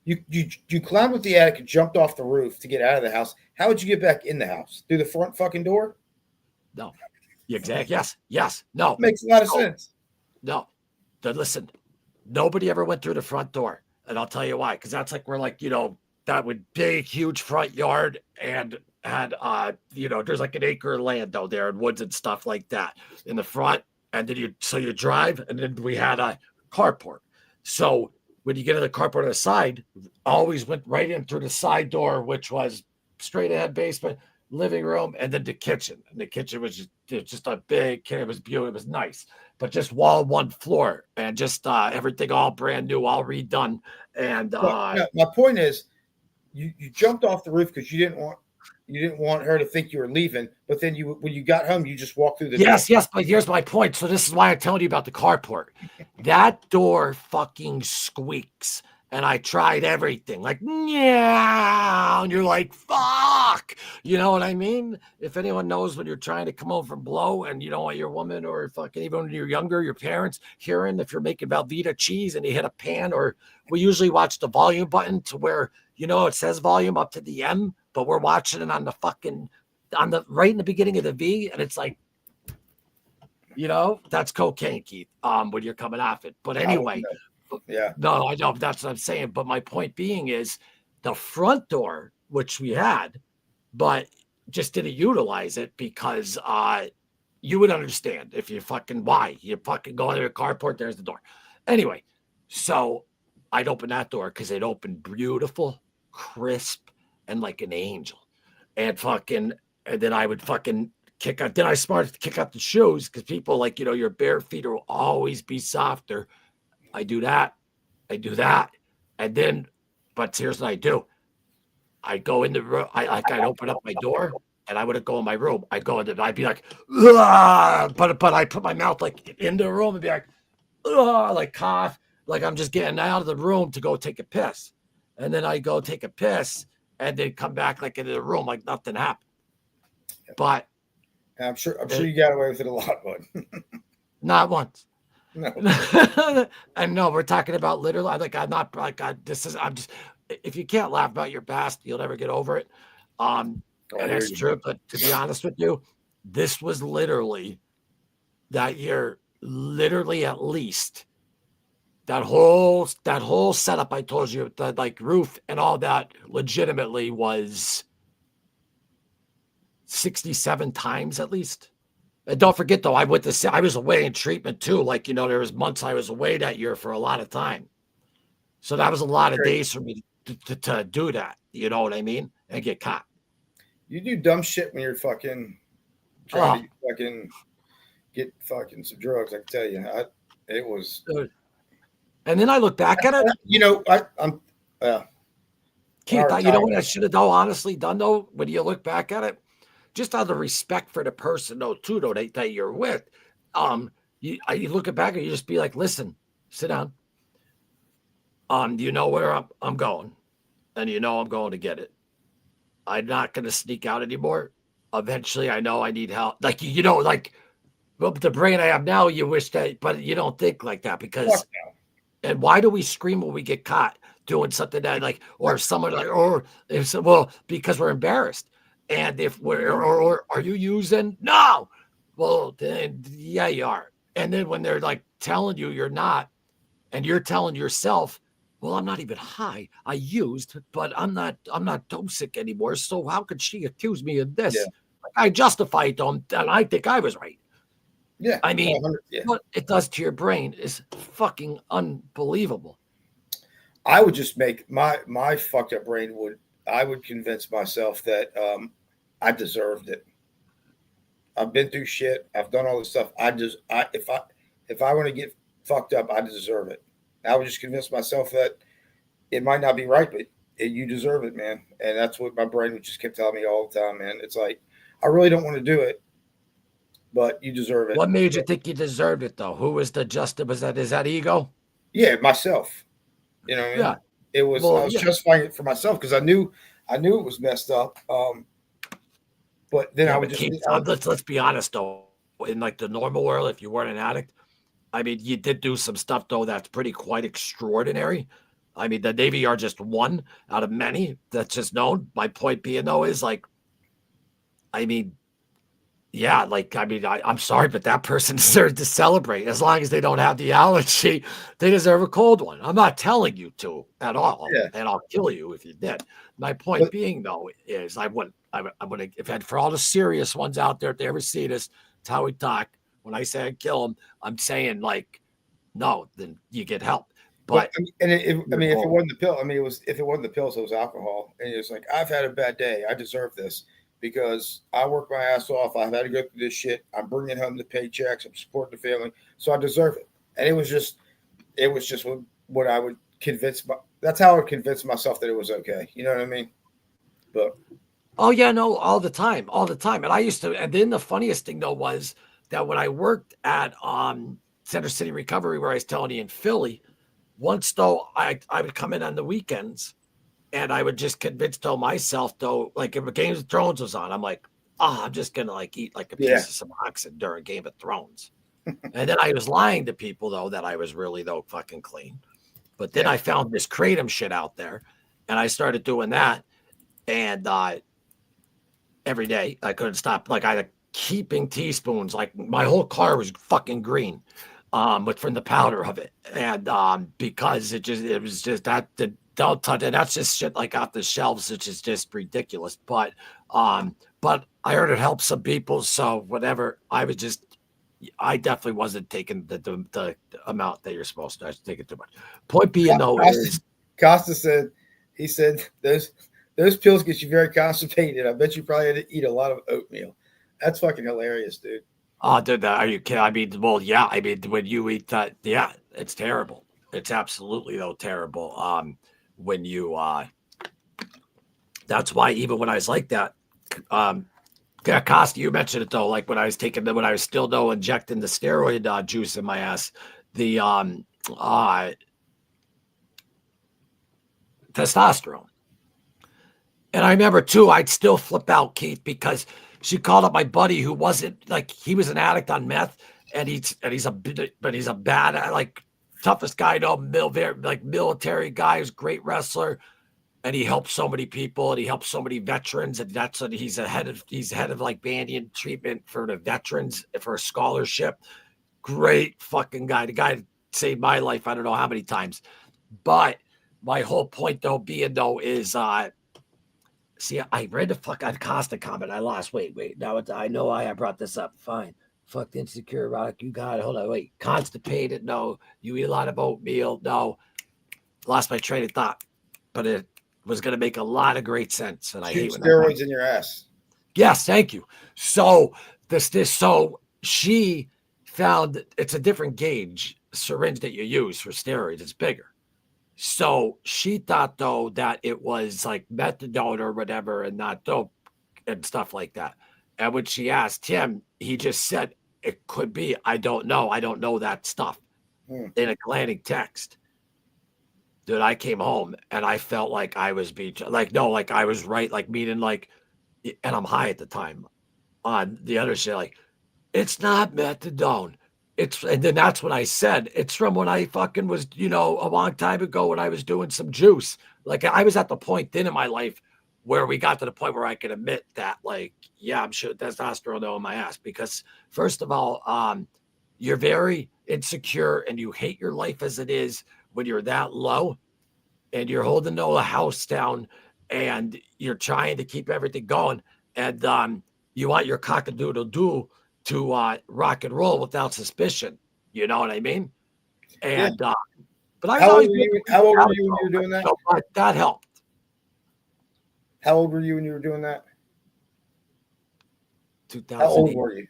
You climbed up the attic and jumped off the roof to get out of the house. How would you get back in the house? Through the front fucking door? No. Exactly. Yes. No. Makes a lot of sense. No. Listen, nobody ever went through the front door. And I'll tell you why. Because that's like, we're like, you know, that would big, huge front yard and had, you know, there's like an acre of land out there and woods and stuff like that in the front. And then you drive, and then we had a carport. So when you get to the carport on the side, always went right in through the side door, which was straight ahead basement, living room, and then the kitchen. And the kitchen was just a big kitchen. It was beautiful. It was nice, but just wall one floor and just everything all brand new, all redone. And my point is, you jumped off the roof because you didn't want her to think you were leaving. But then when you got home, you just walked through the door. Yes. But here's my point. So this is why I'm telling you about the carport. That door fucking squeaks. And I tried everything, like, yeah, and you're like, fuck, you know what I mean? If anyone knows when you're trying to come home from blow and you don't want your woman, or fucking even when you're younger, your parents hearing if you're making Velveeta cheese and you hit a pan, or we usually watch the volume button to where, you know, it says volume up to the M, but we're watching it on the fucking, right in the beginning of the V, and it's like, you know, that's cocaine, Keith, when you're coming off it. But anyway. Yeah. No, I know. That's what I'm saying. But my point being is the front door, which we had, but just didn't utilize it because you would understand if you fucking you fucking go into the carport, there's the door. Anyway, so I'd open that door because it opened beautiful, crisp, and like an angel. And then I would fucking kick out. Then I started to kick out the shoes because people like, you know, your bare feet will always be softer. I do that. And then, but here's what I do. I go in the room. I'd open up my door and I wouldn't go in my room. I'd go in I'd be like, but I put my mouth like in the room and be like, like cough, like I'm just getting out of the room to go take a piss. And then I go take a piss and then come back like into the room like nothing happened. But I'm sure you got away with it a lot, bud. Not once. No. And no, we're talking about literally. I'm not like I'm just. If you can't laugh about your past, you'll never get over it. And that's true. But to be honest with you, this was literally that year. Literally, at least that whole setup I told you, the like roof and all that, legitimately was 67 times at least. And don't forget though, I was away in treatment too. Like, there was months I was away that year for a lot of time. So that was a lot of days for me to do that. You know what I mean? And get caught. You do dumb shit when you're fucking trying to fucking get fucking some drugs. I can tell you, it was. And then I look back at it. I'm. Keith, you know what I should have honestly done though? When you look back at it, just out of respect for the person though, too, though, that you're with, you look back and you just be like, listen, sit down. You know where I'm going, and I'm going to get it. I'm not going to sneak out anymore. Eventually, I know I need help. Like, well, the brain I have now, you wish that, but you don't think like that because. And why do we scream when we get caught doing something that or someone because we're embarrassed. And if or are you using? No. Well, then yeah, you are. And then when they're telling you you're not, and you're telling yourself, well, I'm not even high. I used, but I'm not dosic anymore. So how could she accuse me of this? Yeah. I justify it, and I think I was right. Yeah. I mean, what it does to your brain is fucking unbelievable. I would just make my fucked up brain I would convince myself that I deserved it. I've been through shit. I've done all this stuff. If I want to get fucked up, I deserve it. I would just convince myself that it might not be right, but you deserve it, man. And that's what my brain would just keep telling me all the time, man. It's like, I really don't want to do it, but you deserve it. What made you think you deserved it, though? Who was the justice? Is that ego? Yeah, myself. You know what I mean? Yeah. It was. I was justifying it for myself because I knew it was messed up. But then I would just let's be honest though. In the normal world, if you weren't an addict, I mean, you did do some stuff though that's quite extraordinary. I mean, the Navy are just one out of many that's just known. My point being though is I mean, yeah, I'm sorry, but that person deserves to celebrate. As long as they don't have the allergy, they deserve a cold one. I'm not telling you to at all, and I'll kill you if you did. My point being, though, is I wouldn't, if for all the serious ones out there, if they ever see this, it's how we talk. When I say I kill them, I'm saying no, then you get help. But if it wasn't the pill, if it wasn't the pills, it was alcohol. And it's I've had a bad day. I deserve this. Because I work my ass off. I've had to go through this shit. I'm bringing home the paychecks. I'm supporting the family. So I deserve it. And it was just what I would that's how I would convince myself that it was okay. You know what I mean? But. Oh yeah, no, all the time. And I used to, and then the funniest thing though was that when I worked at Center City Recovery, where I was telling you in Philly, once though I would come in on the weekends. And I would just convince myself though, if a Game of Thrones was on, I'm I'm just gonna eat a piece of some oxen during Game of Thrones. And then I was lying to people though that I was really though fucking clean. But then I found this kratom shit out there, and I started doing that. And every day I couldn't stop. I had keeping teaspoons. My whole car was fucking green, but from the powder of it, and because it was just that the. Don't touch it. That's just shit off the shelves, which is just ridiculous. But I heard it helps some people. So whatever. I definitely wasn't taking the amount that you're supposed to. I was taking too much. Point being though is Costa said those pills get you very constipated. I bet you probably had to eat a lot of oatmeal. That's fucking hilarious, dude. Oh, dude, are you kidding? I mean, well, yeah. I mean, when you eat that, yeah, it's terrible. It's absolutely though terrible. When you that's why even when I was like that, Costa, you mentioned it though, when I was still though injecting the steroid juice in my ass, the testosterone. And I remember too, I'd still flip out, Keith, because she called up my buddy who wasn't he was an addict on meth, and he's a bad toughest guy, military guy, who's a great wrestler, and he helped so many people, and he helped so many veterans, and that's what he's head of Banyan treatment for the veterans for a scholarship. Great fucking guy. The guy saved my life I don't know how many times. But my whole point though is see, I read the fuck on Costa comment. I lost. Wait. Now I know I brought this up. Fine. fucked insecure erotic. You got it. Hold on, wait. Constipated? No. You eat a lot of oatmeal? No. Lost my train of thought, but it was going to make a lot of great sense. And I hate when steroids in your ass. Yes, thank you. So so she found it's a different gauge syringe that you use for steroids. It's bigger. So she thought though that it was like methadone or whatever and not dope and stuff like that. And when she asked him, he just said it could be. I don't know. I don't know that stuff. In a glancing text. Dude, I came home and I felt like I was being like, no, like I was right, like meaning like, and I'm high at the time on the other shit, like, it's not methadone. And then that's when I said, it's from when I fucking was, a long time ago when I was doing some juice. Like I was at the point then in my life where we got to the point where I could admit that, like, yeah, I'm sure testosterone though in my ass. Because first of all, you're very insecure and you hate your life as it is when you're that low and you're holding the house down and you're trying to keep everything going. And you want your cock-a-doodle-doo to rock and roll without suspicion. You know what I mean? And but I how old were you when you were doing that? So, that helped. How old were you when you were doing that? 2000. How old were you?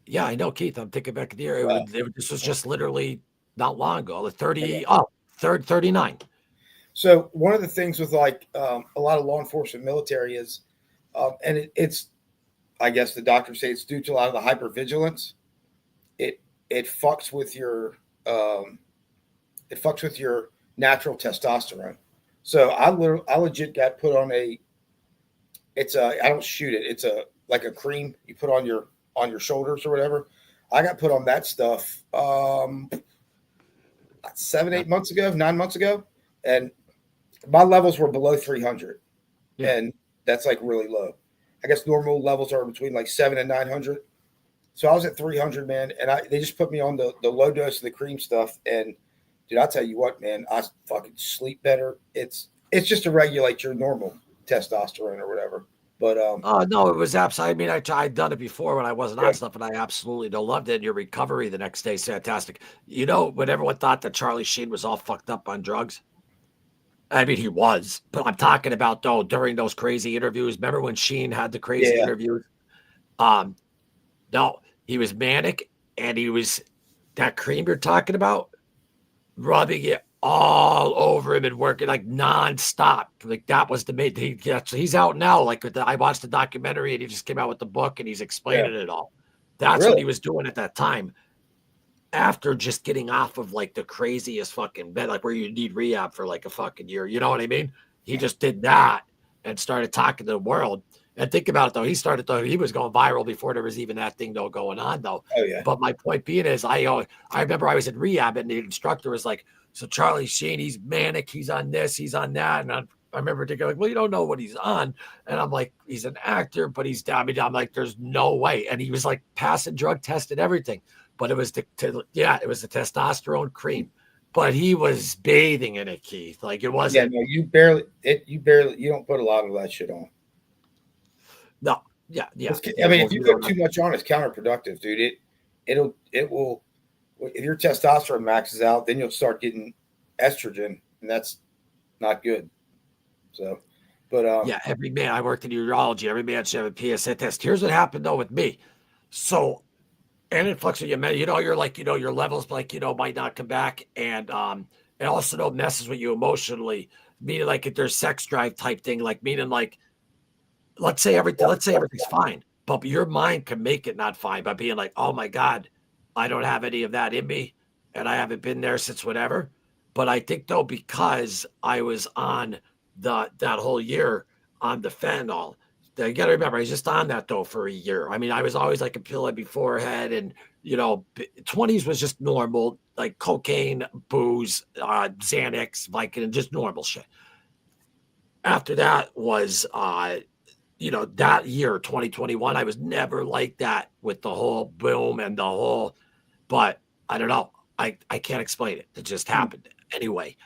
Yeah, I know, Keith. I'm thinking back in the year. Wow. This was just literally not long ago. 39. So one of the things with like a lot of law enforcement military is, and it's, I guess the doctors say it's due to a lot of the hypervigilance. It fucks with your natural testosterone. So I legit got put on I don't shoot it. It's like a cream you put on your shoulders or whatever. I got put on that stuff 9 months ago, and my levels were below 300, and that's like really low. I guess normal levels are between like 700 and 900. So I was at 300, man, and they just put me on the low dose of the cream stuff, and dude, I'll tell you what, man, I fucking sleep better. It's just to regulate your normal testosterone or whatever. But no, it was absolutely. I mean, I'd done it before when I wasn't on stuff, and I absolutely loved it. Your recovery the next day is fantastic. When everyone thought that Charlie Sheen was all fucked up on drugs, I mean, he was, but I'm talking about though during those crazy interviews. Remember when Sheen had the crazy interviews? No, he was manic, and he was that cream you're talking about, rubbing it all over him and working like nonstop. Like that was the main. He's out now. Like I watched the documentary, and he just came out with the book, and he's explaining it all. That's what he was doing at that time. After just getting off of like the craziest fucking bed, like where you need rehab for like a fucking year, you know what I mean? He just did that and started talking to the world. And think about it though, he was going viral before there was even that thing though going on though. Oh yeah. But my point being is, I remember I was in rehab and the instructor was like, "So Charlie Sheen, he's manic, he's on this, he's on that," and I remember thinking like, "Well, you don't know what he's on," and I'm like, "He's an actor, but he's down." I'm like, "There's no way," and he was like passing drug test and everything. But it was the testosterone cream. But he was bathing in it, Keith. Like it wasn't. Yeah, no, you don't put a lot of that shit on. No, yeah. I mean, if you put too much on, it's counterproductive, dude. It will. If your testosterone maxes out, then you'll start getting estrogen, and that's not good. So, but every man. I worked in urology. Every man should have a PSA test. Here's what happened though with me. So. And it fucks with you, you're like, your levels, like, might not come back. And it also messes with you emotionally, meaning like if there's sex drive type thing, like meaning like, let's say everything's fine, but your mind can make it not fine by being like, oh my God, I don't have any of that in me. And I haven't been there since whatever. But I think though, because I was on that whole year on the fentanyl, you got to remember, I was just on that though for a year. I mean, I was always like a pill every forehead, and 20s was just normal, like cocaine, booze, Xanax, Vicodin, just normal shit. After that was, that year, 2021, I was never like that with the whole boom and the whole, but I don't know. I can't explain it. It just happened anyway.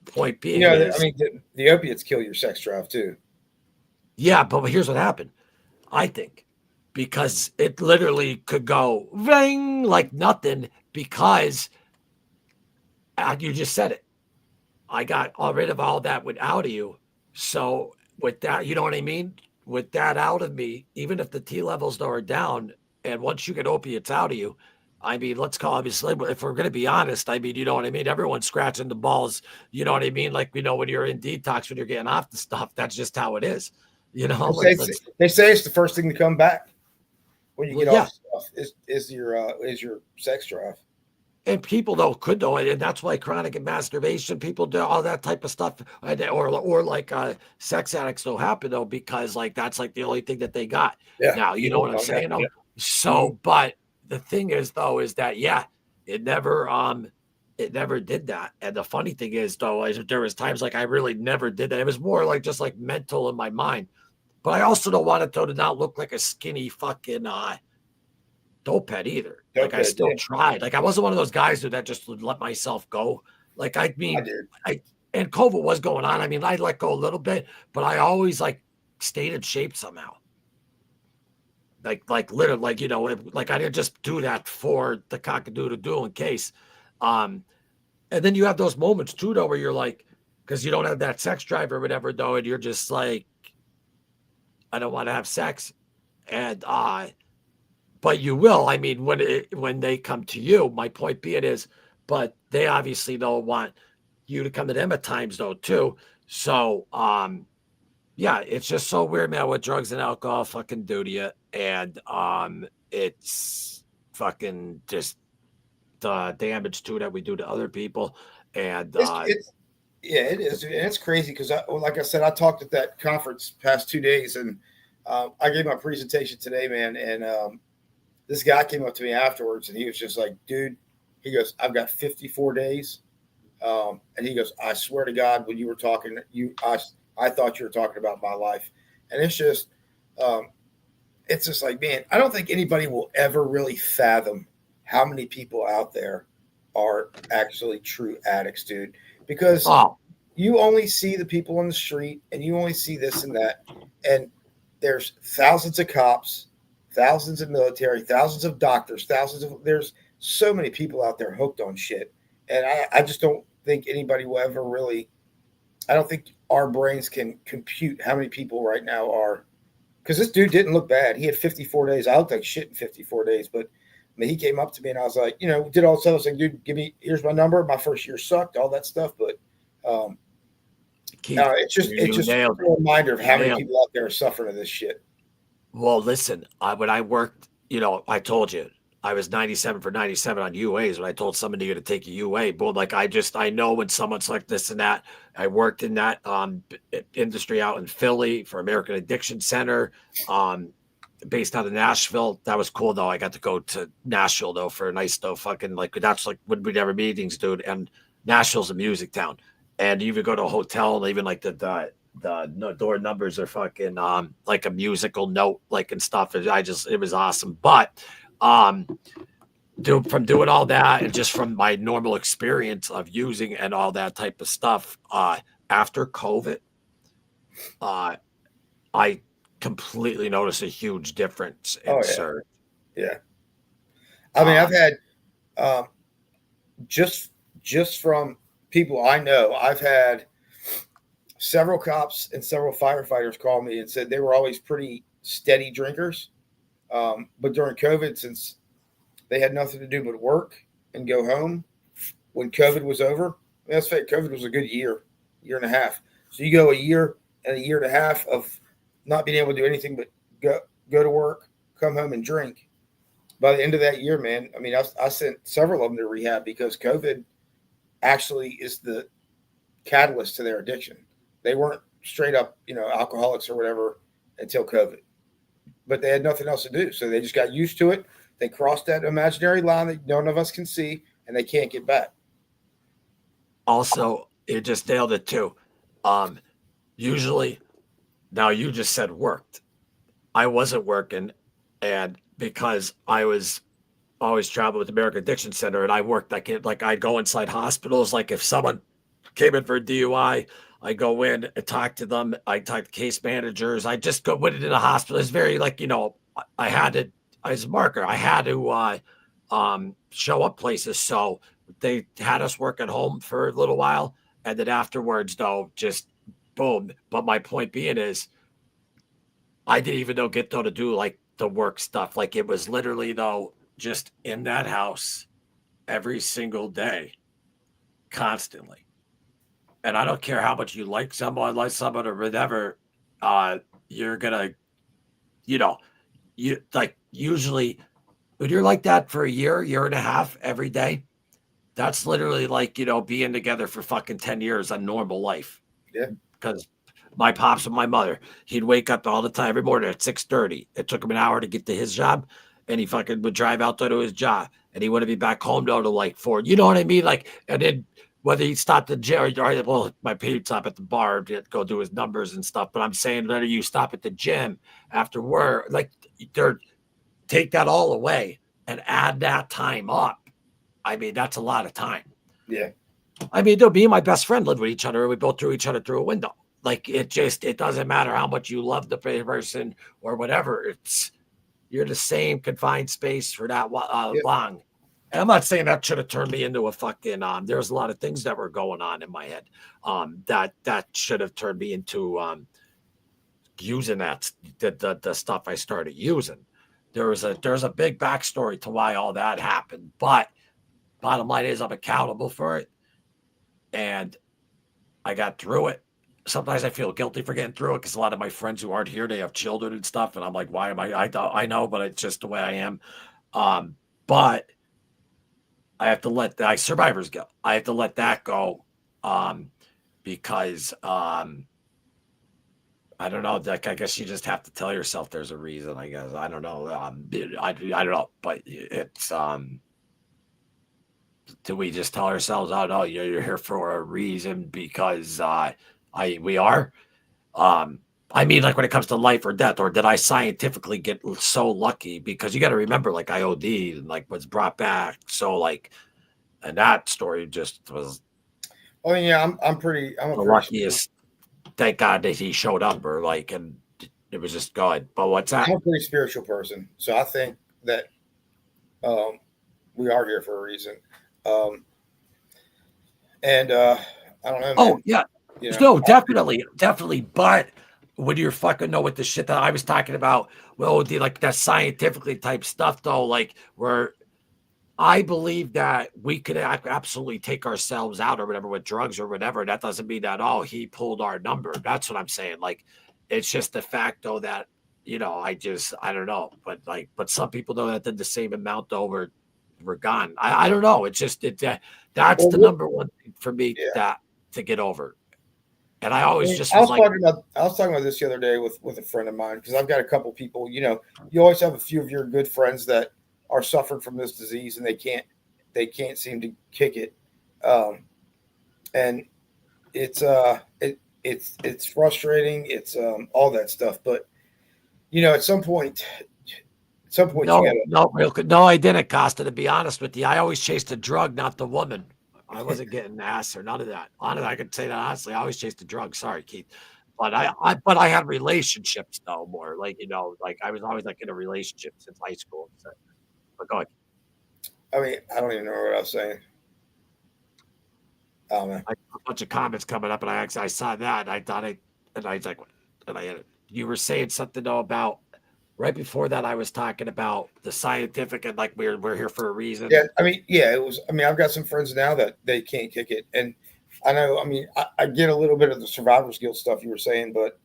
Point being, I mean, the opiates kill your sex drive too. Yeah, but here's what happened. I think because it literally could go ring like nothing because you just said it. I got rid of all that out of you. So with that, you know what I mean? With that out of me, even if the T levels are down, and once you get opiates out of you, I mean, let's call obviously, if we're going to be honest, I mean, you know what I mean? Everyone's scratching the balls. You know what I mean? Like, when you're in detox, when you're getting off the stuff, that's just how it is. You know, they say it's the first thing to come back when you get off stuff is your sex drive. And people though, and that's why chronic and masturbation, people do all that type of stuff, or like sex addicts don't happen though, because like that's like the only thing that they got. Yeah. Now you know what I'm saying. Yeah. So, but the thing is though, is that it never did that. And the funny thing is though, is there was times like I really never did that. It was more like just like mental in my mind. But I also don't want it though to not look like a skinny fucking dope head either. Like I still tried. Like I wasn't one of those guys that just would let myself go. Like I mean, and COVID was going on. I mean, I let go a little bit, but I always like stayed in shape somehow. Like literally, like like I didn't just do that for the cock-a-doodle-doo in case. And then you have those moments too, though, where you're like, because you don't have that sex drive or whatever, though, and you're just like, I don't want to have sex, and but you will. I mean, when they come to you, my point being is, but they obviously don't want you to come to them at times though too. So yeah, it's just so weird, man, what drugs and alcohol fucking do to you. And it's fucking just the damage too that we do to other people. And it is. And it's crazy because like I said, I talked at that conference past 2 days, and I gave my presentation today, man, and this guy came up to me afterwards, and he was just like, dude, he goes, I've got 54 days. And he goes, I swear to God, when you were talking, I thought you were talking about my life. And it's just like, man, I don't think anybody will ever really fathom how many people out there are actually true addicts, dude, because you only see the people on the street and you only see this and that. And there's thousands of cops, thousands of military, thousands of doctors, there's so many people out there hooked on shit. And I just don't think anybody will ever really, I don't think our brains can compute how many people right now are, because this dude didn't look bad. He had 54 days. I looked like shit in 54 days, but I mean, he came up to me and I was like, did all this stuff. I was like, dude, here's my number. My first year sucked, all that stuff. But it's just a reminder of how many people out there are suffering of this shit. Well, listen, when I worked, I told you I was 97 for 97 on UAs when I told somebody to take a UA. But like, I know when someone's like this and that. I worked in that industry out in Philly for American Addiction Center, based out of Nashville. That was cool though. I got to go to Nashville though for a nice though fucking like that's like when we'd have meetings, dude. And Nashville's a music town, and you even go to a hotel and even like the door numbers are fucking like a musical note like and stuff. It was awesome. But from doing all that and just from my normal experience of using and all that type of stuff, after COVID, I completely noticed a huge difference in surge. Yeah. I mean, I've had just from people I know, I've had several cops and several firefighters call me and said they were always pretty steady drinkers. But during COVID, since they had nothing to do but work and go home, when COVID was over, that's fact, COVID was a good year and a half. So you go a year and a half of not being able to do anything but go to work, come home and drink. By the end of that year, man, I mean, I sent several of them to rehab because COVID actually is the catalyst to their addiction. They weren't straight up, alcoholics or whatever until COVID, but they had nothing else to do. So they just got used to it. They crossed that imaginary line that none of us can see, and they can't get back. Also, it just nailed it too. Usually, now you just said worked. I wasn't working, and because I was always traveling with the American Addiction Center, and I worked I'd go inside hospitals. Like if someone came in for a DUI, I go in and talk to them. I talk to case managers. I just went into the hospital. It's very I had to, as a marketer, I had to show up places. So they had us work at home for a little while. And then afterwards, though, just boom. But my point being is, I didn't even know get though to do like the work stuff. Like it was literally though just in that house every single day, constantly. And I don't care how much you like someone, or whatever. You're gonna, you know, you like usually when you're like that for a year and a half every day, that's literally like, being together for fucking 10 years on normal life. Yeah. Because my pops and my mother, he'd wake up all the time every morning at 6:30. It took him an hour to get to his job, and he fucking would drive out there to his job, and he wouldn't be back home though to like 4. You know what I mean? Like, and then whether he stopped at the gym or well, my paid stop at the bar to go do his numbers and stuff. But I'm saying whether you stop at the gym after work, like they're take that all away and add that time up. I mean, that's a lot of time. Yeah. I mean, me and my best friend lived with each other. We both threw each other through a window. Like it doesn't matter how much you love the person or whatever. You're the same confined space for that long. And I'm not saying that should have turned me into a fucking. There's a lot of things that were going on in my head. That should have turned me into using the stuff I started using. There's a big backstory to why all that happened, but bottom line is I'm accountable for it, and I got through it. Sometimes I feel guilty for getting through it because a lot of my friends who aren't here, they have children and stuff, and I'm like, why am I know, but it's just the way I am. But I have to let that survivor's guilt. I have to let that go because I don't know. Like, I guess you just have to tell yourself there's a reason. I guess I don't know. I don't know, but it's do we just tell ourselves, oh no, you're here for a reason because we are. I mean, like when it comes to life or death, or did I scientifically get so lucky? Because you got to remember, like I OD'd and like was brought back. So like, and that story just was. Oh yeah, I'm the luckiest. Thank God that he showed up, or like, and it was just good. But what's that? I'm a pretty spiritual person, so I think that we are here for a reason. And I don't know. Oh yeah, no, definitely. But when you're fucking know with the shit that I was talking about, well, like that scientifically type stuff, though, like where I believe that we could absolutely take ourselves out or whatever with drugs or whatever. That doesn't mean that, oh, he pulled our number. That's what I'm saying. Like, it's just the fact, though, that, I don't know. But some people, though, that did the same amount over were gone. I don't know. It's just, that's the number one thing for me that to get over. And I always I was talking about this the other day with a friend of mine, because I've got a couple people, you always have a few of your good friends that are suffering from this disease and they can't seem to kick it. And it's frustrating. It's all that stuff. But at some point no, I didn't, Costa, to be honest with you. I always chased the drug, not the woman. I wasn't getting ass or none of that. Honestly, I could say that honestly. I always chased the drug. Sorry, Keith. But I had relationships though, more like, like I was always like in a relationship since high school. So, but go ahead. I mean, I don't even know what I was saying. Oh man. I had a bunch of comments coming up, and I saw that, and I thought you were saying something though about right before that. I was talking about the scientific and like we're here for a reason. Yeah, it was. I mean, I've got some friends now that they can't kick it, and I know. I mean, I get a little bit of the survivor's guilt stuff you were saying, but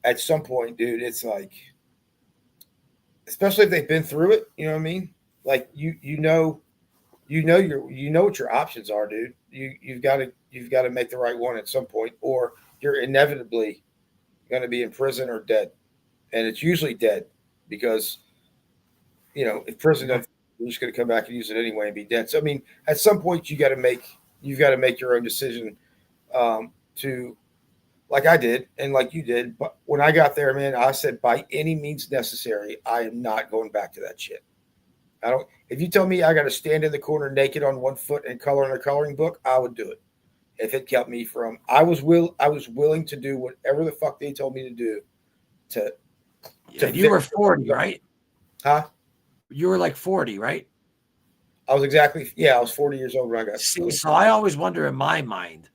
at some point, dude, it's like, especially if they've been through it, you know what I mean? Like you know what your options are, dude. You've got to make the right one at some point, or you're inevitably going to be in prison or dead, and it's usually dead because if prison doesn't, you're just going to come back and use it anyway and be dead. So I mean, at some point you've got to make your own decision to, like I did and like you did. But when I got there, man, I said by any means necessary, I am not going back to that shit. If you tell me I got to stand in the corner naked on one foot and color in a coloring book, I would do it. If it kept me from, I was willing to do whatever the fuck they told me to do And you were 40, right? Huh? You were like 40, right? I was 40 years old when I got. See, so I always wonder in my mind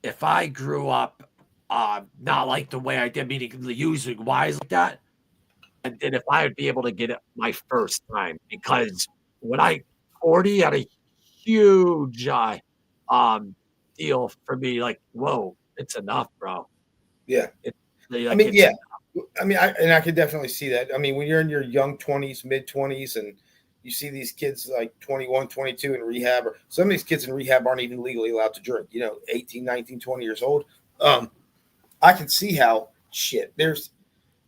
if I grew up not like the way I did, meaning using wise like that, and then if I would be able to get it my first time, because when I 40 had a huge deal for me, like, whoa, it's enough, bro. Yeah. Like, I mean, yeah. I mean, I can definitely see that. I mean, when you're in your young 20s, mid 20s, and you see these kids like 21, 22 in rehab, or some of these kids in rehab aren't even legally allowed to drink, 18, 19, 20 years old. I can see how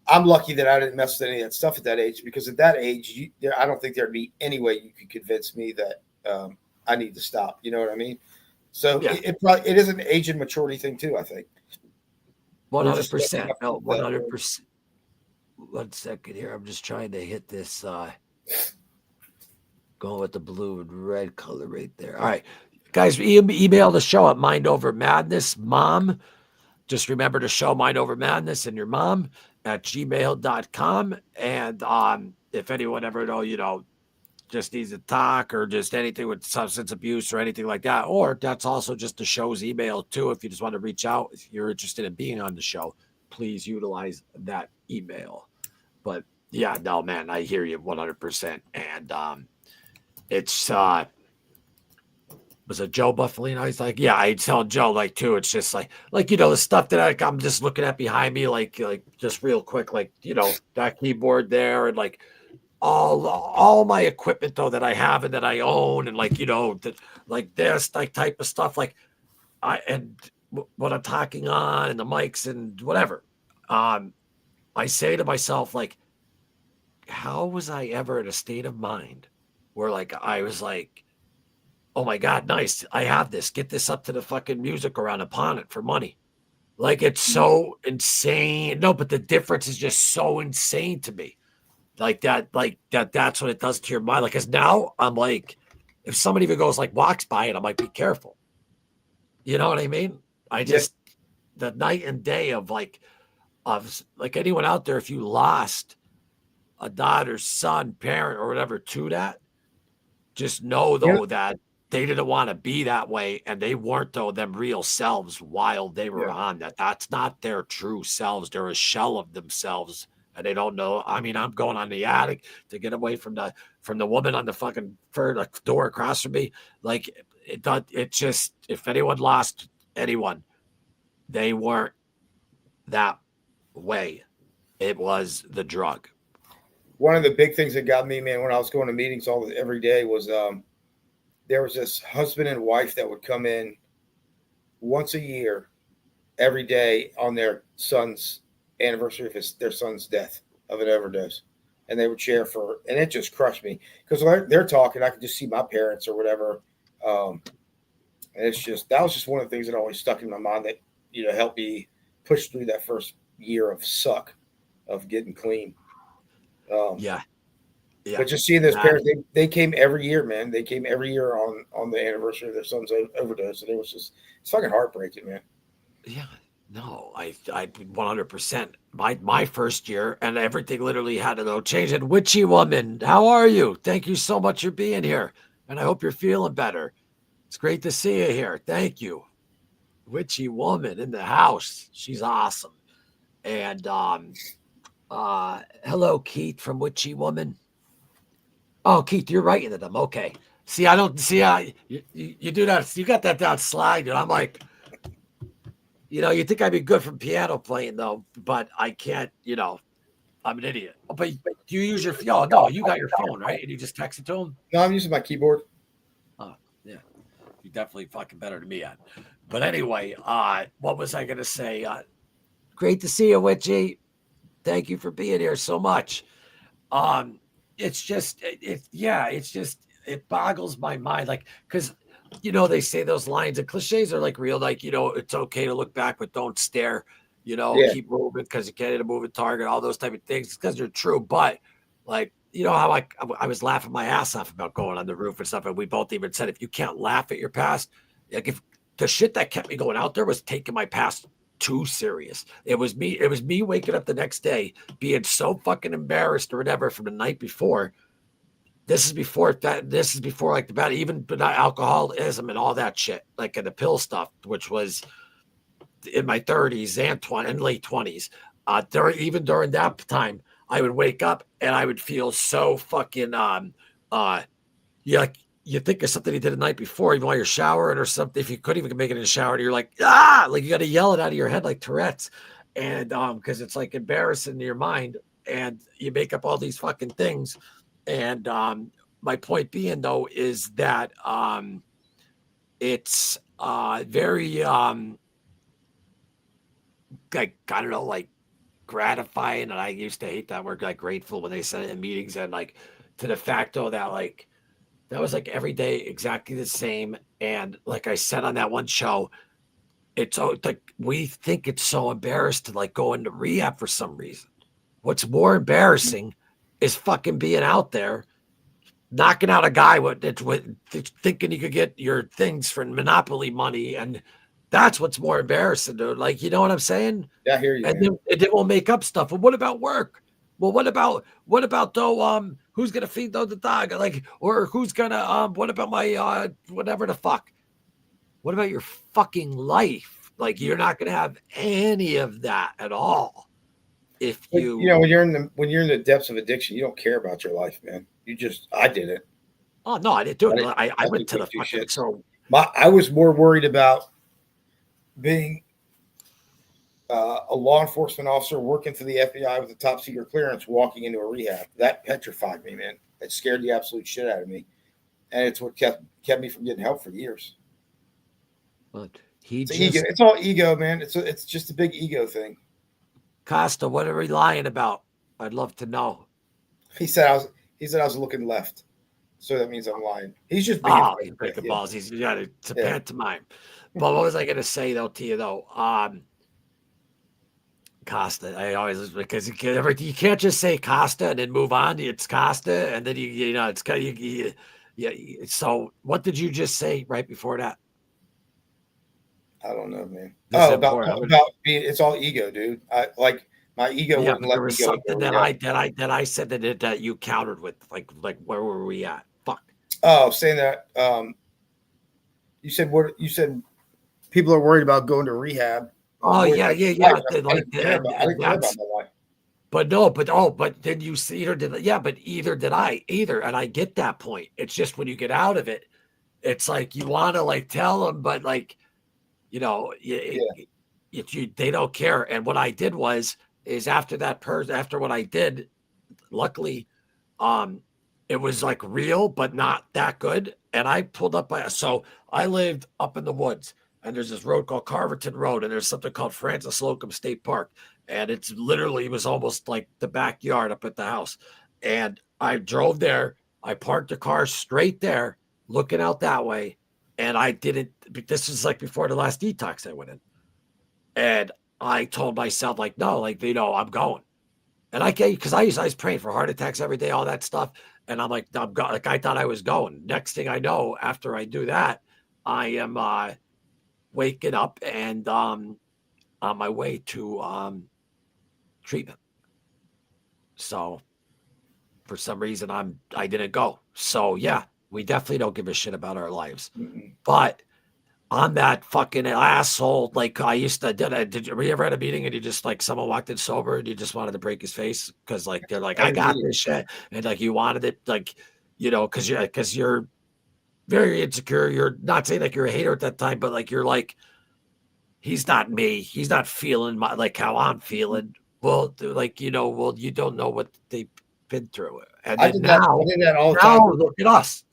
I'm lucky that I didn't mess with any of that stuff at that age, because at that age, I don't think there'd be any way you could convince me that I need to stop. You know what I mean? So yeah. it is an age and maturity thing too, I think. 100%. No, 100%. 1 second here. I'm just trying to hit this. Going with the blue and red color right there. All right, guys, email the show at Mind Over Madness, Mom. Just remember to show Mind Over Madness and your mom at gmail.com. And if anyone ever just needs to talk or just anything with substance abuse or anything like that, or that's also just the show's email too. If you just want to reach out, if you're interested in being on the show, please utilize that email. But yeah, no, man, I hear you 100%. And it's was it Joe Buffalino? He's like, yeah, I tell Joe like too. It's just like the stuff that I'm just looking at behind me, like just real quick, like that keyboard there, and like all my equipment though that I have and that I own, and like like this like type of stuff, like what I'm talking on and the mics and whatever. I say to myself, like, how was I ever in a state of mind where like I was like, oh my God, nice, I have this. Get this up to the fucking music around upon it for money. Like, it's so insane. No, but the difference is just so insane to me. That's what it does to your mind. Like, cause now I'm like, if somebody even goes like walks by it, I'm like, be careful. You know what I mean? I just the night and day of like anyone out there, if you lost a daughter, son, parent, or whatever to that, just know though that they didn't want to be that way, and they weren't though them real selves while they were on that. That's not their true selves. They're a shell of themselves, and they don't know. I mean, I'm going on the attic to get away from the woman on the fucking door across from me. Like it just, if anyone lost anyone, they weren't that way. It was the drug. One of the big things that got me, man, when I was going to meetings every day was there was this husband and wife that would come in once a year, every day on their son's anniversary of their son's death of an overdose. And they would share and it just crushed me because they're talking, I could just see my parents or whatever. And that was just one of the things that always stuck in my mind that, helped me push through that first year of suck of getting clean. Yeah. But just seeing those parents, they came every year, man. They came every year on the anniversary of their son's overdose, and it's fucking heartbreaking, man. Yeah, no, I 100%. My first year, and everything literally had to change. And Witchy Woman, how are you? Thank you so much for being here, and I hope you're feeling better. It's great to see you here. Thank you, Witchy Woman in the house. She's awesome. And hello, Keith from Witchy Woman. Oh, Keith, you're writing to them. Okay. See, I don't see how you do that. You got that down slide. And I'm like, you think I'd be good from piano playing though, but I can't, I'm an idiot. But do you use your, no, you got your phone, right? And you just text it to them? No, I'm using my keyboard. Oh, yeah. You're definitely fucking better than me at. But anyway, what was I going to say? Great to see you, Witchy. Thank you for being here so much. It's just, it boggles my mind. Like, cause they say those lines and cliches are like real, like, it's okay to look back, but don't stare, keep moving because you can't hit a moving target, all those type of things. It's because they're true. But like, how I was laughing my ass off about going on the roof and stuff. And we both even said, if you can't laugh at your past, like if the shit that kept me going out there was taking my past too serious. It was me waking up the next day being so fucking embarrassed or whatever from the night before. This is before like the bad, even but not alcoholism and all that shit, like in the pill stuff, which was in my 30s and late 20s. During that time, I would wake up and I would feel so fucking you think of something you did the night before, even while you're showering or something. If you couldn't even make it in the shower, you're like, like you got to yell it out of your head like Tourette's. And because it's like embarrassing in your mind, and you make up all these fucking things. And my point being though is that it's very like, I don't know, like gratifying. And I used to hate that word, like grateful, when they said it in meetings, and like to the fact though that like that was like every day exactly the same. And like I said on that one show, it's like we think it's so embarrassed to like go into rehab for some reason. What's more embarrassing is fucking being out there knocking out a guy with thinking you could get your things for Monopoly money, and that's what's more embarrassing, dude. Like, you know what I'm saying? Yeah, I hear you. And then we'll make up stuff. Well, what about work? Well, what about though? Who's gonna feed though the dog? Like, or who's gonna what about my whatever the fuck? What about your fucking life? Like, you're not gonna have any of that at all. If you know, when you're in the depths of addiction, you don't care about your life, man. I did it. Oh no, I didn't do it. I went to the fucking shit. So I was more worried about being a law enforcement officer working for the FBI with a top secret clearance, walking into a rehab. That petrified me, man. It scared the absolute shit out of me, and it's what kept me from getting help for years. But ego. It's all ego, man. It's just a big ego thing. Costa, what are we lying about? I'd love to know. He said I was looking left, so that means I'm lying. He's just being he's breaking balls. He's got it's a pantomime. But what was I gonna say though to you though? Costa. I always, because you can't just say Costa and then move on. It's Costa, and then you know it's kind of yeah. So what did you just say right before that? I don't know, man. About being, it's all ego, dude. I like my ego wouldn't let me go. Something that I said that you countered with, like where were we at? Fuck. Oh, saying that you said people are worried about going to rehab. Oh yeah. I didn't care about my life. But then you see, either did I either, and I get that point. It's just when you get out of it, it's like you want to like tell them, but like, you know, they don't care. And what I did is after what I did, luckily, it was like real, but not that good. And I pulled up so I lived up in the woods, and there's this road called Carverton Road, and there's something called Francis Slocum State Park. And it was almost like the backyard up at the house. And I drove there. I parked the car straight there, looking out that way. And this is like before the last detox I went in. And I told myself, like, no, like, you know, I'm going. And because I was praying for heart attacks every day, all that stuff. And I'm like, I thought I was going. Next thing I know, after I do that, I am waking up and on my way to treatment. So for some reason I didn't go. So yeah, we definitely don't give a shit about our lives. Mm-hmm. But I'm that fucking asshole. Like I used to were you ever at a meeting and you just like someone walked in sober and you just wanted to break his face because like they're like, I got this shit, and like you wanted it, like, you know, because you're very insecure. You're not saying like you're a hater at that time, but like you're like, he's not me. He's not feeling like how I'm feeling. Well, like, you know, you don't know what they've been through. And then I did that all the time.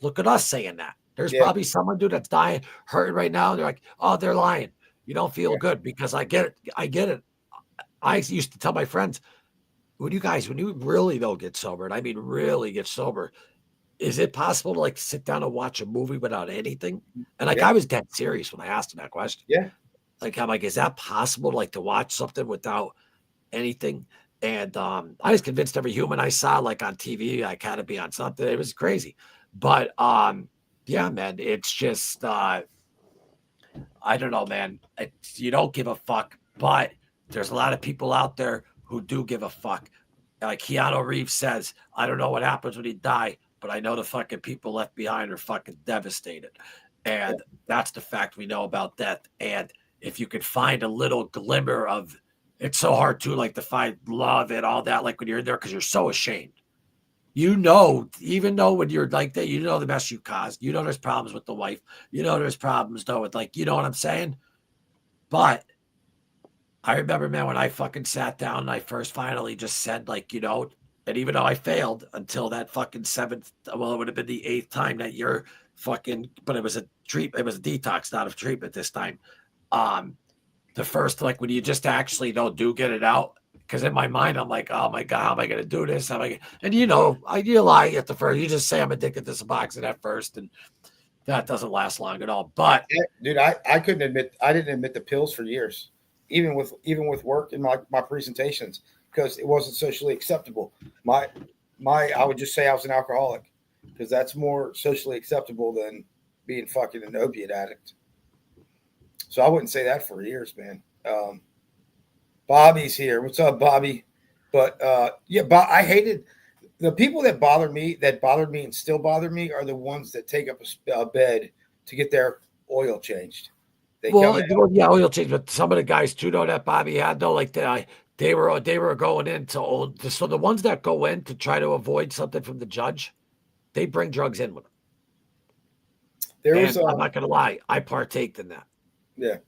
Look at us saying that. There's probably someone, dude, that's dying, hurting right now. They're like, oh, they're lying. You don't feel good, because I get it. I used to tell my friends, when you really though get sober, and I mean really get sober, is it possible to like sit down and watch a movie without anything? And like I was dead serious when I asked him that question. Yeah. Like, I'm like, is that possible, like, to watch something without anything? And I was convinced every human I saw, like, on TV, I had to be on something. It was crazy. But, yeah, man, it's just, I don't know, man. You don't give a fuck. But there's a lot of people out there who do give a fuck. Like Keanu Reeves says, I don't know what happens when you die, but I know the fucking people left behind are fucking devastated. And that's the fact we know about death. And if you could find a little glimmer of, it's so hard to like to find love and all that, like when you're in there, because you're so ashamed. You know, even though when you're like that, you know the mess you caused. You know there's problems with the wife. You know there's problems though with like, you know what I'm saying? But I remember, man, when I fucking sat down and I first finally just said, like, you know, and even though I failed until that fucking seventh, well, it would have been the eighth time that you're fucking, but it was a treatment, it was a detox, not a treatment this time. The first, like, when you just actually do get it out, because in my mind, I'm like, oh my God, how am I going to do this? How am I gonna... And you know, you lie at the first, you just say I'm addicted to Suboxone at first, and that doesn't last long at all. But dude, I couldn't admit, I didn't admit the pills for years, even with work in my presentations, because it wasn't socially acceptable. I would just say I was an alcoholic, because that's more socially acceptable than being fucking an opiate addict. So I wouldn't say that for years, man. Bobby's here. What's up, Bobby? But yeah, I hated the people that bothered me and still bother me are the ones that take up a bed to get their oil changed. Oil change. But some of the guys too, know that Bobby had though, like they were going into old. So the ones that go in to try to avoid something from the judge, they bring drugs in with them. I'm not gonna lie, I partaked in that. Yeah.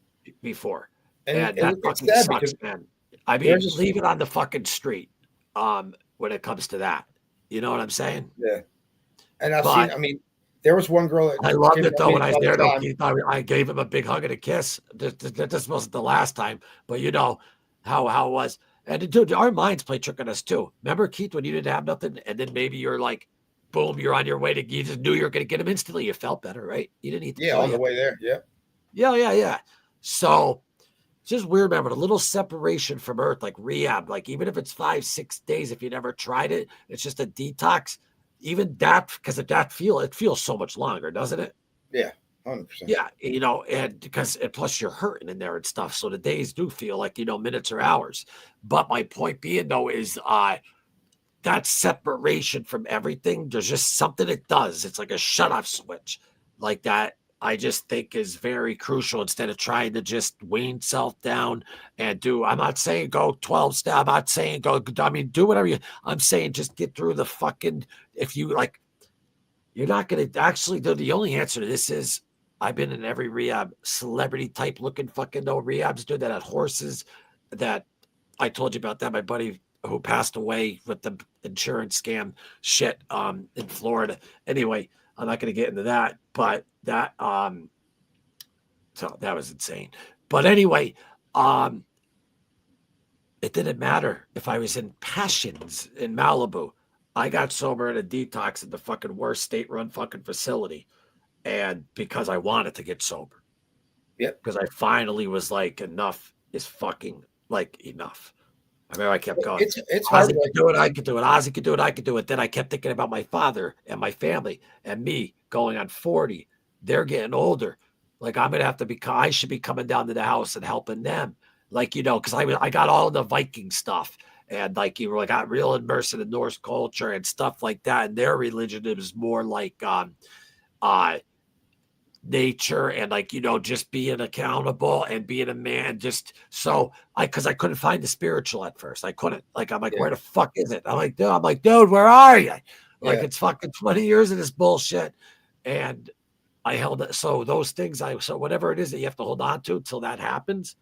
Before. And that fucking sucks, man. I mean, leave it on the fucking street when it comes to that. You know what I'm saying? Yeah. And I mean, there was one girl that I loved it though when I was there. I gave him a big hug and a kiss. This wasn't the last time, but you know how it was. And dude, our minds play trick on us too. Remember, Keith, when you didn't have nothing, and then maybe you're like, boom, you're on your way you just knew you were going to get him instantly. You felt better, right? You didn't need to. Yeah, on the way there. Yeah. Yeah. So it's just weird, remember, a little separation from Earth, like rehab, like even if it's 5-6 days, if you never tried it, it's just a detox. Even that, because it feels so much longer, doesn't it? Yeah, 100%. Yeah, you know, and plus you're hurting in there and stuff, so the days do feel like, you know, minutes or hours. But my point being though is that separation from everything, there's just something it does. It's like a shut off switch, like that. I just think is very crucial instead of trying to just wean self down and I'm not saying go 12 step. I'm not saying do whatever I'm saying just get through the fucking, if you like, you're not going to actually do. The only answer to this is I've been in every rehab, celebrity type looking fucking rehabs, dude, that had horses that I told you about that. My buddy who passed away with the insurance scam shit in Florida. Anyway, I'm not going to get into that, but that so that was insane. But anyway, it didn't matter if I was in Passions in Malibu. I got sober in a detox at the fucking worst state-run fucking facility, and because I wanted to get sober. Yeah, because I finally was like, enough is fucking like enough. I remember I kept going. It's hard. Ozzy could do it. I could do it. Ozzy could do it. I could do it. Then I kept thinking about my father and my family and me going on 40. They're getting older. Like I'm gonna have to I should be coming down to the house and helping them. Like, you know, because I got all the Viking stuff and like I got real immersed in the Norse culture and stuff like that. And their religion, it was more like nature and like, you know, just being accountable and being a man. Just so because I couldn't find the spiritual at first. I couldn't. Like, I'm like, where the fuck is it? I'm like, dude, where are you? Like, it's fucking 20 years of this bullshit. And I held it. So those things, so whatever it is that you have to hold on to till that happens.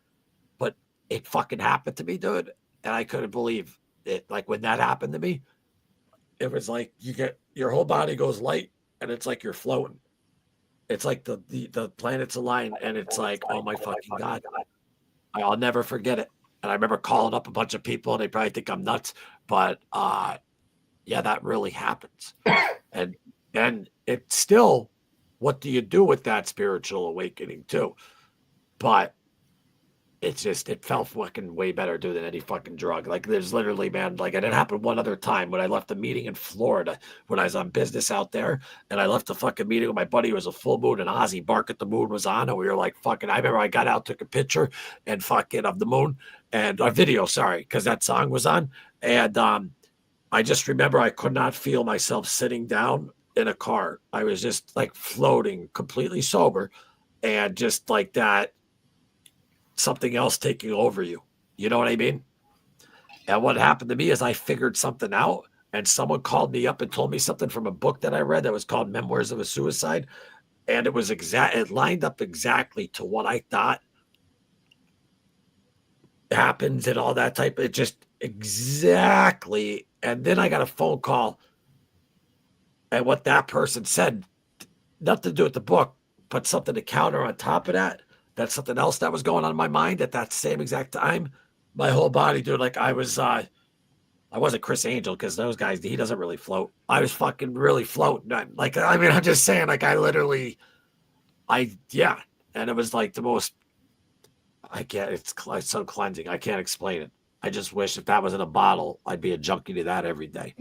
But it fucking happened to me, dude. And I couldn't believe it. Like when that happened to me, it was like you get your whole body goes light and it's like you're floating. It's like the planets align and it's like, oh my fucking God. I'll never forget it. And I remember calling up a bunch of people and they probably think I'm nuts, but yeah, that really happens. And it's still, what do you do with that spiritual awakening too? But it felt fucking way better, dude, than any fucking drug. Like, there's literally, man, like, and it happened one other time when I left a meeting in Florida when I was on business out there, and I left the fucking meeting with my buddy. It was a full moon, and Ozzy Bark at the Moon was on, and we were like, fucking, I remember I got out, took a picture, and fucking of the moon, and a video, sorry, because that song was on, and I just remember I could not feel myself sitting down in a car. I was just like floating, completely sober, and just like that, something else taking over you. You know what I mean? And what happened to me is I figured something out, and someone called me up and told me something from a book that I read that was called Memoirs of a Suicide. And it was it lined up exactly to what I thought happens and all that type. It just exactly. And then I got a phone call, and what that person said, nothing to do with the book, but something to counter on top of that. That's something else that was going on in my mind at that same exact time. My whole body, dude, like I wasn't Chris Angel, because those guys, he doesn't really float. I was fucking really floating. Like, I mean, I'm just saying, like, yeah. And it was like the most, it's so cleansing. I can't explain it. I just wish if that was in a bottle, I'd be a junkie to that every day.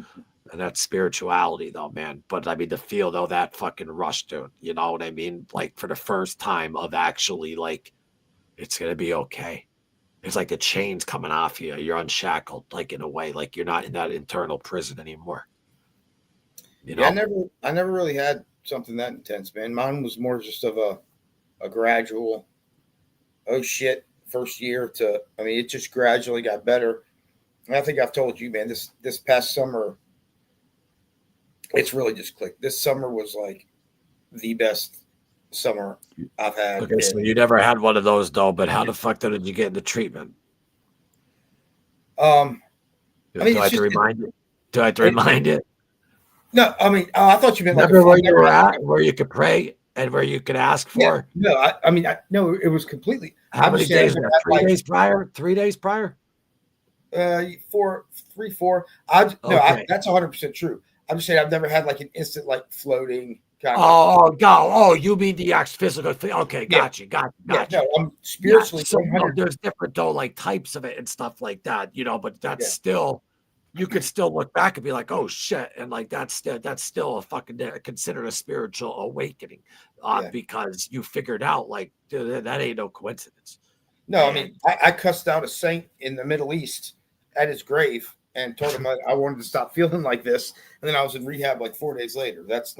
And that's spirituality, though, man. But I mean, to feel, though, that fucking rush, dude, you know what I mean? Like, for the first time of actually, like, it's going to be okay. It's like the chains coming off you. You're unshackled, like, in a way, like you're not in that internal prison anymore. You know? Yeah, I never really had something that intense, man. Mine was more just of a gradual, oh shit, first year to, I mean, it just gradually got better. And I think I've told you, man, this past summer, it's really just clicked. This summer was like the best summer I've had. Okay, so you never had one of those, though, but how the fuck did you get into treatment? I mean, do I have to remind you? Do I have to remind you? No, I mean, I thought you meant remember where you were at, where you could pray and where you could ask for. Yeah, no, I mean, no, it was completely. How many days? 3 days prior? 3 days prior? 4, 3, 4. That's 100% true. I'm just saying I've never had like an instant like floating kind of. Oh, you mean the physical thing? Okay, got you. Yeah, no, I'm spiritually. So, there's different though, like types of it and stuff like that, you know. But that's still, you could still look back and be like, oh shit, and like that's still a fucking considered a spiritual awakening, because you figured out like that ain't no coincidence. No, I mean I cussed out a saint in the Middle East at his grave and told him I wanted to stop feeling like this, and then I was in rehab like 4 days later. It's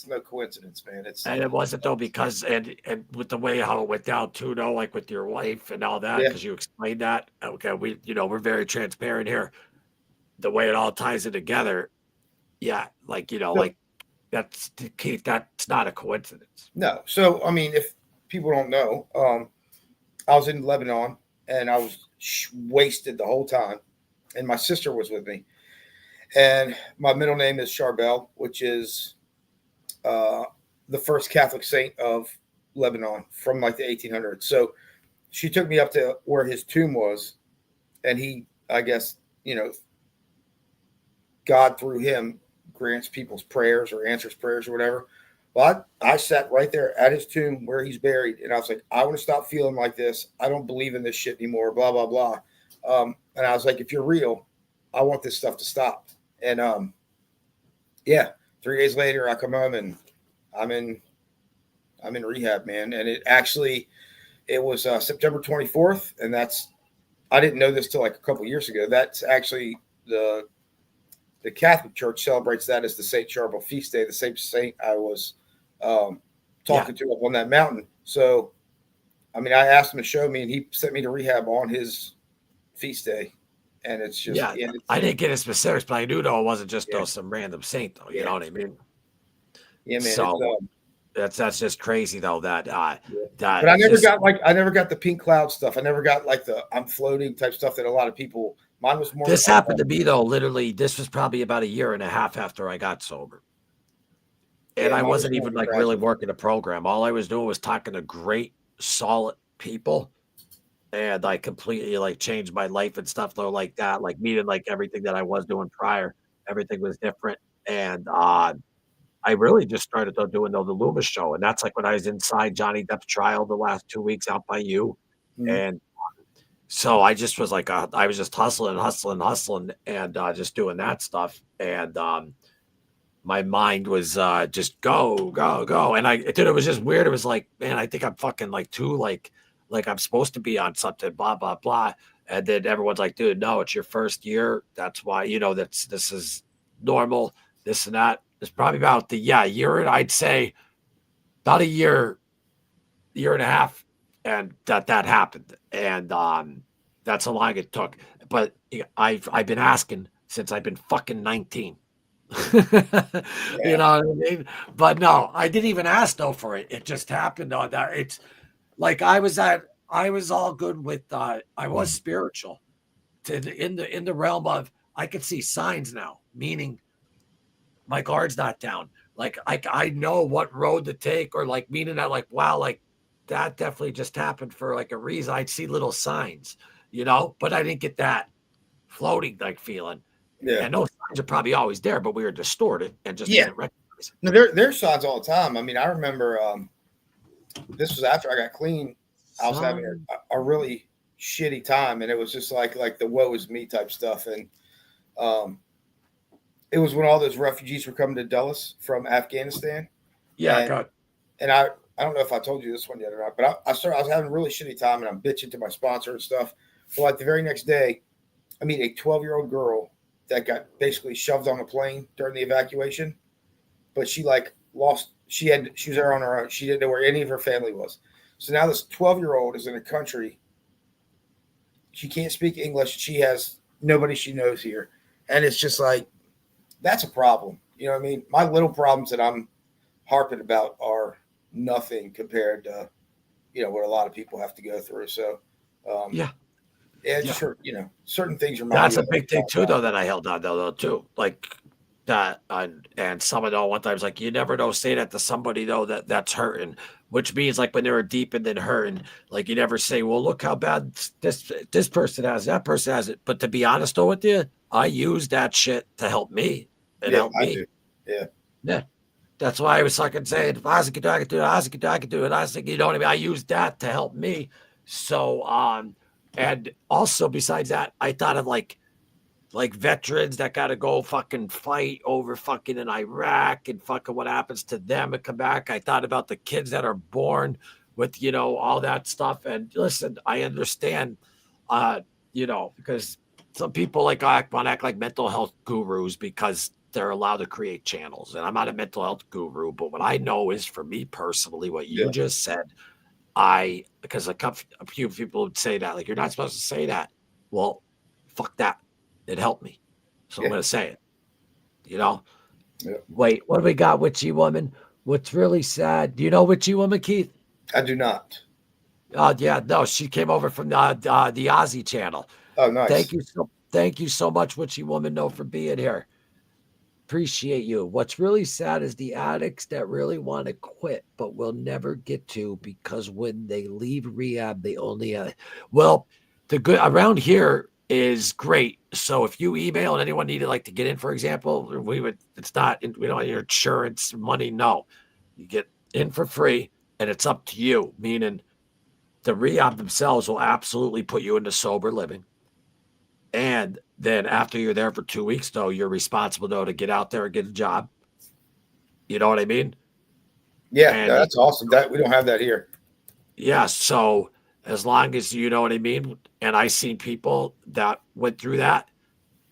no coincidence, man. And it wasn't though, because and with the way how it went down too, though, like with your wife and all that, because you explained that. Okay, we're very transparent here. The way it all ties it together, like like that's Keith. That's not a coincidence. No, so I mean, if people don't know, I was in Lebanon and I was wasted the whole time. And my sister was with me. And my middle name is Charbel, which is the first Catholic saint of Lebanon from like the 1800s. So she took me up to where his tomb was. And he, I guess, God through him grants people's prayers or answers prayers or whatever. Well, I sat right there at his tomb where he's buried. And I was like, I want to stop feeling like this. I don't believe in this shit anymore, blah, blah, blah. And I was like, if you're real, I want this stuff to stop. And 3 days later, I come home and I'm in rehab, man. And it was September 24th, and I didn't know this till like a couple years ago. That's actually the Catholic Church celebrates that as the St. Charbel feast day, the same saint I was talking to up on that mountain. So, I mean, I asked him to show me, and he sent me to rehab on his feast day. And it's just I didn't get into specifics, but I knew though it wasn't just some random saint though. You know what I mean? Yeah, man. So that's just crazy though that But I never got the pink cloud stuff. I never got like the I'm floating type stuff that a lot of people. Mine was more. This happened to me though. Literally, this was probably about 1.5 years after I got sober, and I wasn't even like really working the program. All I was doing was talking to great, solid people. And I completely like changed my life and stuff though, like that, like meeting like everything that I was doing prior, everything was different. And I really just started doing the Loomis show. And that's like when I was inside Johnny Depp's trial the last 2 weeks out by you. Mm-hmm. And So I just was like, I was just hustling, and just doing that stuff. And my mind was just go, go, go. And dude, it was just weird. It was like, man, I think I'm fucking like too like I'm supposed to be on something, blah, blah, blah. And then everyone's like, dude, no, it's your first year. That's why, this is normal, this and that. It's probably about year, I'd say about a year and a half, and that happened. And that's how long it took. But I've been asking since I've been fucking 19. You know what I mean? But no, I didn't even ask though for it. It just happened on that. It's like I was all good with I was spiritual in the realm of I could see signs now, meaning my guard's not down. Like I know what road to take, or like meaning that like, wow, like that definitely just happened for like a reason. I'd see little signs, but I didn't get that floating like feeling. Yeah. And those signs are probably always there, but we were distorted and just didn't recognize it. No, there's signs all the time. I mean, I remember this was after I got clean. I was having a really shitty time, and it was just like the woe is me type stuff. And it was when all those refugees were coming to Dulles from Afghanistan. Yeah, and I don't know if I told you this one yet or not, but I was having a really shitty time, and I'm bitching to my sponsor and stuff. Well, like the very next day, I meet a 12-year-old girl that got basically shoved on a plane during the evacuation, but she like lost. She was there on her own. She didn't know where any of her family was. So now this 12-year-old is in a country. She can't speak English. She has nobody she knows here, and it's just like that's a problem. You know what I mean? My little problems that I'm harping about are nothing compared to what a lot of people have to go through. So sure, certain things are. That's a big thing too, though, that I held on though too, like that. And someone one time's like, you never know, say that to somebody though that's hurting, which means like when they were deep and then hurting, like you never say, well, look how bad this person has, that person has it. But to be honest though with you, I use that shit to help me. It helped me. Do. Yeah. That's why I was fucking saying, if I could do it, I could do it. I was thinking, you know what I mean? I used that to help me. So, and also besides that, I thought of like veterans that got to go fucking fight over fucking in Iraq and fucking what happens to them and come back. I thought about the kids that are born with, all that stuff. And listen, I understand, because some people want to act like mental health gurus because they're allowed to create channels. And I'm not a mental health guru, but what I know is for me personally, what you just said, because a few people would say that, like, you're not supposed to say that. Well, fuck that. It helped me. So I'm going to say it, Wait, what do we got? Witchy Woman. What's really sad. Do you know Witchy Woman, Keith? I do not. Yeah, no, she came over from the Aussie channel. Oh, nice. Thank you so much, Witchy Woman, for being here. Appreciate you. What's really sad is the addicts that really want to quit, but will never get to, because when they leave rehab, they only the good around here is great. So if you email and anyone needed to get in, for example, we don't have your insurance money. No, you get in for free and it's up to you. Meaning the rehab themselves will absolutely put you into sober living. And then after you're there for 2 weeks, though, you're responsible, though, to get out there and get a job. You know what I mean? Yeah, that's awesome. That we don't have that here. Yeah, so as long as you know what I mean, and I seen people that went through that,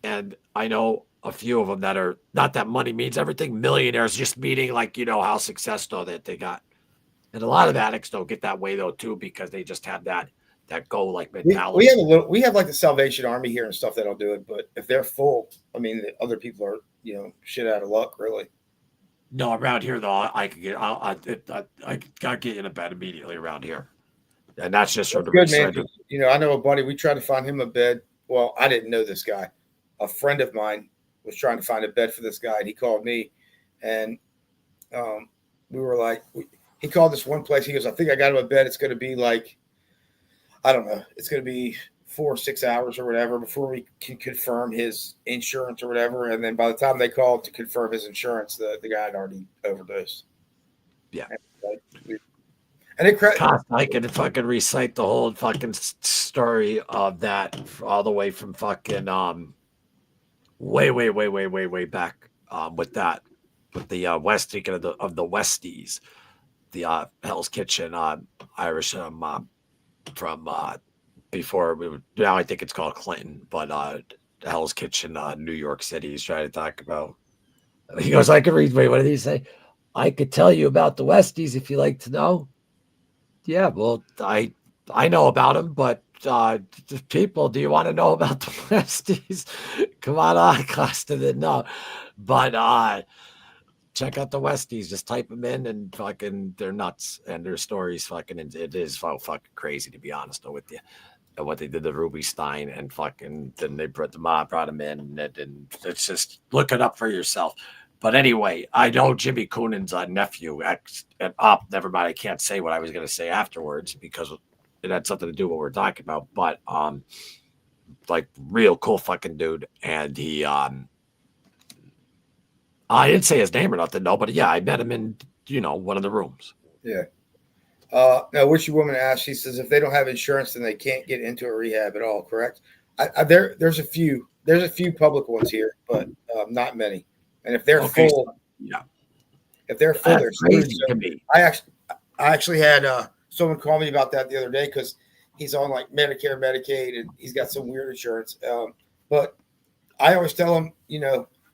and I know a few of them that are not that money means everything, millionaires, just meaning how successful that they got. And a lot of addicts don't get that way though too, because they just have that goal mentality. We have the Salvation Army here and stuff that'll do it, but if they're full, I mean, the other people are shit out of luck, really. No, around here though, I could get I gotta get in a bed immediately around here, and that's just from the good man. I know a buddy. We tried to find him a bed. Well, I didn't know this guy. A friend of mine was trying to find a bed for this guy, and he called me, and we were he called this one place. He goes, "I think I got him a bed. It's going to be I don't know. It's going to be 4 or 6 hours or whatever before we can confirm his insurance or whatever." And then by the time they called to confirm his insurance, the guy had already overdosed. Yeah. And it I could fucking recite the whole fucking story of that all the way from fucking way back with the West, speaking of the Westies, the Hell's Kitchen Irish from before now I think it's called Clinton, but Hell's Kitchen New York City. He's trying to talk about. He goes, I could read. Wait, what did he say? I could tell you about the Westies if you like to know. Yeah, well, I know about them, but people, do you want to know about the Westies? Come on, Costa didn't know. But check out the Westies. Just type them in and fucking they're nuts. And their stories fucking it is fucking crazy, to be honest with you. And what they did to Ruby Stein and fucking then they brought him in and it's just look it up for yourself. But anyway, I know Jimmy Coonan's nephew. Never mind. I can't say what I was going to say afterwards because it had something to do with what we're talking about. But like real cool fucking dude. And he, I didn't say his name or nothing, no. But yeah, I met him in one of the rooms. Yeah. Now, which woman asked? She says if they don't have insurance, then they can't get into a rehab at all. Correct? There's a few public ones here, but not many. And if they're full, yeah. If they're full, that's they're crazy screwed. to me. I actually had someone call me about that the other day because he's on like Medicare, Medicaid, and he's got some weird insurance. But I always tell him,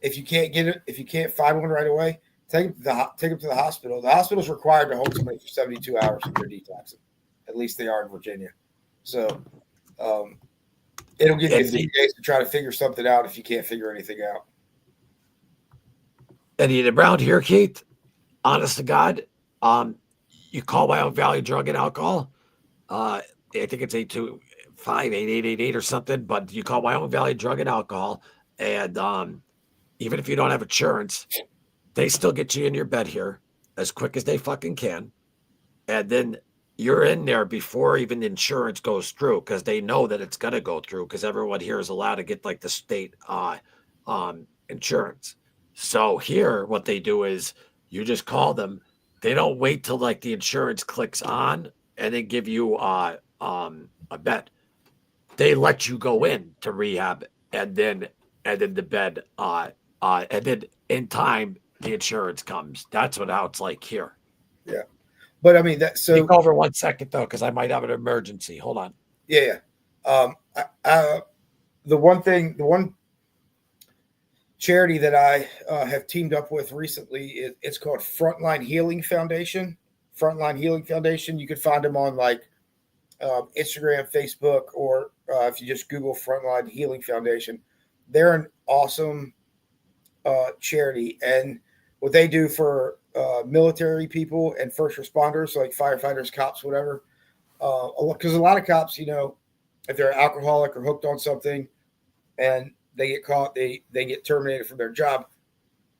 if you can't get it, if you can't find one right away, take him to the hospital. The hospital's required to hold somebody for 72 hours if they're detoxing. At least they are in Virginia. So it'll give you 3 days to try to figure something out if you can't figure anything out. And around here, Keith, honest to God, you call Wyoming Valley Drug and Alcohol. I think it's 825-8888 or something, but you call Wyoming Valley Drug and Alcohol, and even if you don't have insurance, they still get you in your bed here as quick as they fucking can. And then you're in there before even the insurance goes through because they know that it's going to go through because everyone here is allowed to get like the state insurance. So here, what they do is you just call them. They don't wait till like the insurance clicks on and then give you a bed. They let you go in to rehab and then the bed and then in time the insurance comes. That's how it's like here. Yeah, but I mean that. So take over 1 second though, because I might have an emergency. Hold on. Yeah. The one charity that I have teamed up with recently, it's called Frontline Healing Foundation. Frontline Healing Foundation. You could find them on like Instagram, Facebook, or if you just Google Frontline Healing Foundation. They're an awesome charity, and what they do for military people and first responders, so like firefighters, cops, whatever. Because a lot of cops, if they're alcoholic or hooked on something, and they get caught, they get terminated from their job,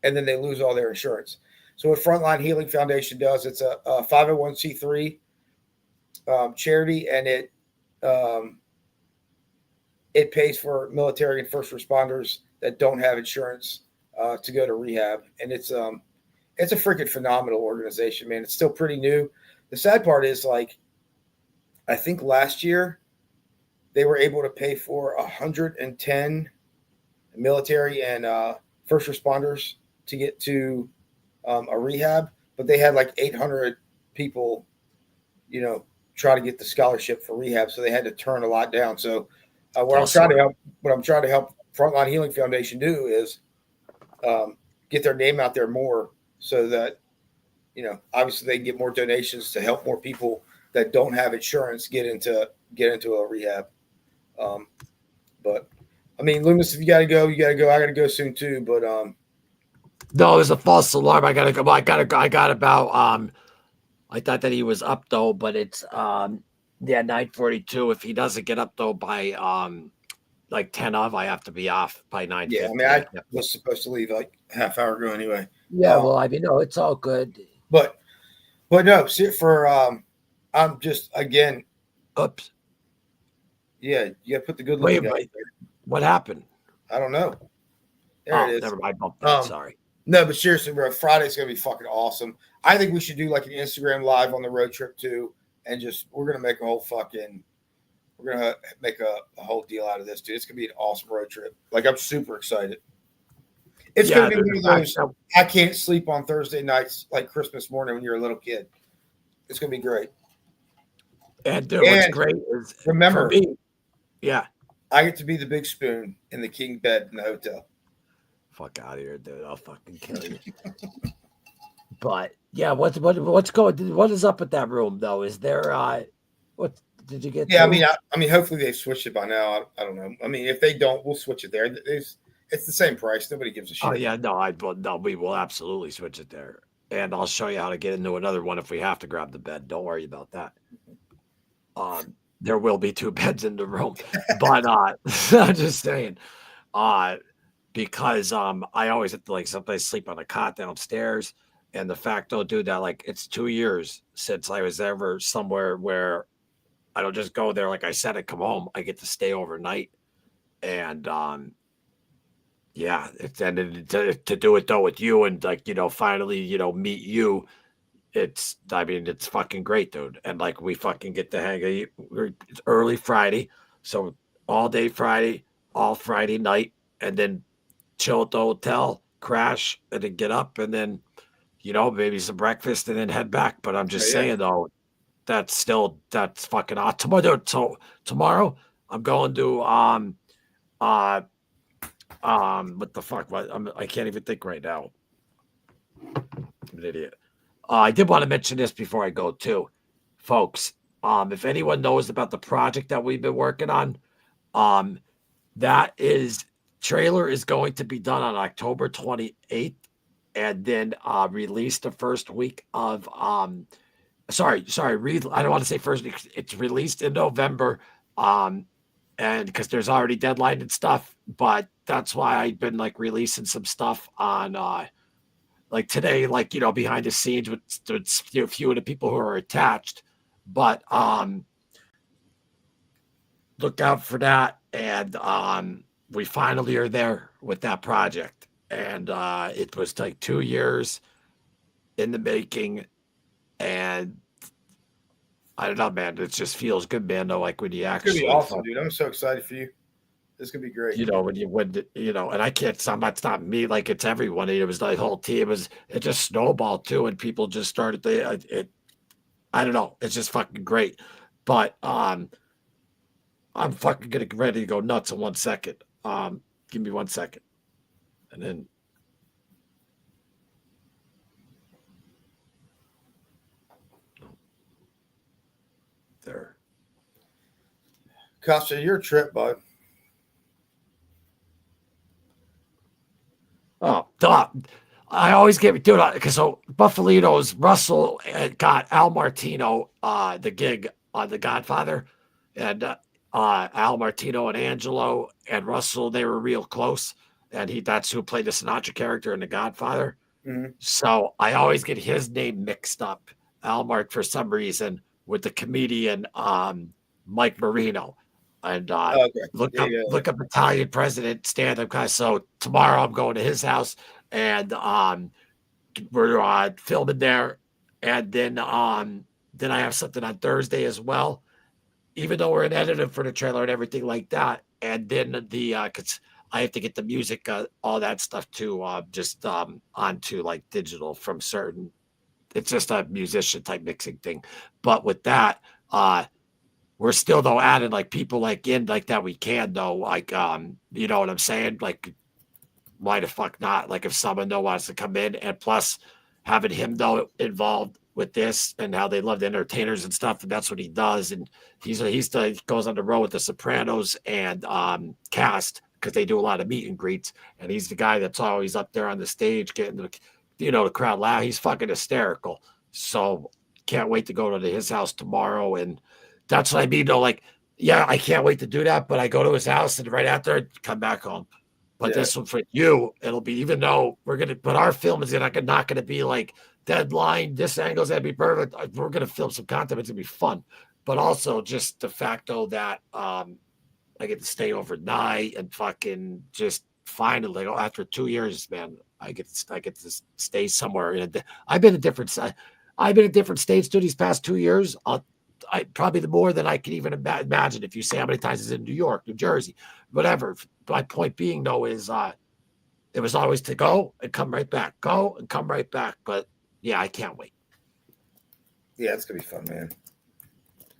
and then they lose all their insurance. So what Frontline Healing Foundation does, it's a 501c3 charity, and it pays for military and first responders that don't have insurance to go to rehab. And it's a freaking phenomenal organization, man. It's still pretty new. The sad part is, like, I think last year they were able to pay for 110 military and first responders to get to a rehab, but they had like 800 people, try to get the scholarship for rehab, so they had to turn a lot down. So what I'm trying to help Frontline Healing Foundation do is get their name out there more, so that obviously they can get more donations to help more people that don't have insurance get into a rehab. But I mean, Loomis, if you got to go, you got to go. I got to go soon too. But no, it was a false alarm. I gotta go. I got about I thought that he was up though, but it's 9:42. If he doesn't get up though by like 10 of, I have to be off by 9:50. Yeah, I mean, I was supposed to leave like half hour ago anyway. Yeah, well, I mean, no, it's all good. But no, for I'm just again. Oops. Yeah, you got to put the good looking. Wait, what happened? I don't know. There it is. Never mind. Sorry. No, but seriously, bro, Friday's gonna be fucking awesome. I think we should do like an Instagram live on the road trip too, and we're gonna make a whole whole deal out of this, dude. It's gonna be an awesome road trip. Like, I'm super excited. It's gonna be one of those I can't sleep on Thursday nights like Christmas morning when you're a little kid. It's gonna be great. And dude, what's great is remember, for me, I get to be the big spoon in the king bed in the hotel. Fuck out of here, dude. I'll fucking kill you. But yeah, what's going? What is up with that room though? Is there what did you get? Yeah, I mean, hopefully they've switched it by now. I don't know. I mean, if they don't, we'll switch it there. It's the same price. Nobody gives a shit. Oh yeah, no, we will absolutely switch it there, and I'll show you how to get into another one if we have to grab the bed. Don't worry about that. There will be 2 beds in the room, but I'm just saying, because I always have to like sometimes sleep on a cot downstairs, and the fact though, dude, that like it's 2 years since I was ever somewhere where I don't just go there like I said and come home. I get to stay overnight, and yeah, to do it though with you and like finally meet you. It's fucking great, dude. And like we fucking get to hang. It's early Friday, so all day Friday, all Friday night, and then chill at the hotel, crash, and then get up, and then maybe some breakfast, and then head back. But I'm just saying though, that's fucking awesome. Tomorrow, dude, so tomorrow I'm going to what the fuck? I can't even think right now. I'm an idiot. I did want to mention this before I go too, folks. If anyone knows about the project that we've been working on, that trailer is going to be done on October 28th, and then released the first week of I don't want to say first week. It's released in November, and because there's already deadline and stuff, but that's why I've been like releasing some stuff on like today, like behind the scenes with a few of the people who are attached. But look out for that. And we finally are there with that project. And it was like 2 years in the making. And I don't know, man. It just feels good, man. Though, like when you actually, it's gonna be awesome, dude. I'm so excited for you. This could be great. And I can't. It's not me. Like it's everyone. It was the whole team. It just snowballed too, and people just started. I don't know. It's just fucking great. But I'm fucking getting ready to go nuts in 1 second. Give me 1 second, and then. There. Costa, your trip, bud. Oh, duh. I always get dude because so Buffalitos Russell got Al Martino the gig on The Godfather, and Al Martino and Angelo and Russell, they were real close, and that's who played the Sinatra character in The Godfather. Mm-hmm. So I always get his name mixed up, Al Mart, for some reason, with the comedian Mike Marino. And look up Italian president stand-up guy. So tomorrow I'm going to his house, and we're filming there, and then I have something on Thursday as well. Even though we're in editing for the trailer and everything like that, and then because I have to get the music, all that stuff too, just onto like digital from certain. It's just a musician type mixing thing, but with that, we're still though adding like people like in like that we can though, like you know what I'm saying? Like, why the fuck not? Like if someone though wants to come in, and plus having him though involved with this and how they love the entertainers and stuff, and that's what he does. And he goes on the road with the Sopranos and cast, because they do a lot of meet and greets, and he's the guy that's always up there on the stage getting the crowd loud. He's fucking hysterical. So can't wait to go to his house tomorrow. And that's what I mean though, like, yeah, I can't wait to do that, but I go to his house and right after I come back home. But this one for you, it'll be, even though but our film is not going to be like deadline, this angle's going to be perfect. We're going to film some content. It's going to be fun. But also just the fact though that I get to stay overnight and fucking just finally, after 2 years, man, I get to stay somewhere. I've been in different states through these past 2 years. I probably the more than I can even imagine. If you say how many times it's in New York, New Jersey, whatever. My point being, though, is it was always to go and come right back, go and come right back. But yeah, I can't wait. Yeah, it's gonna be fun, man.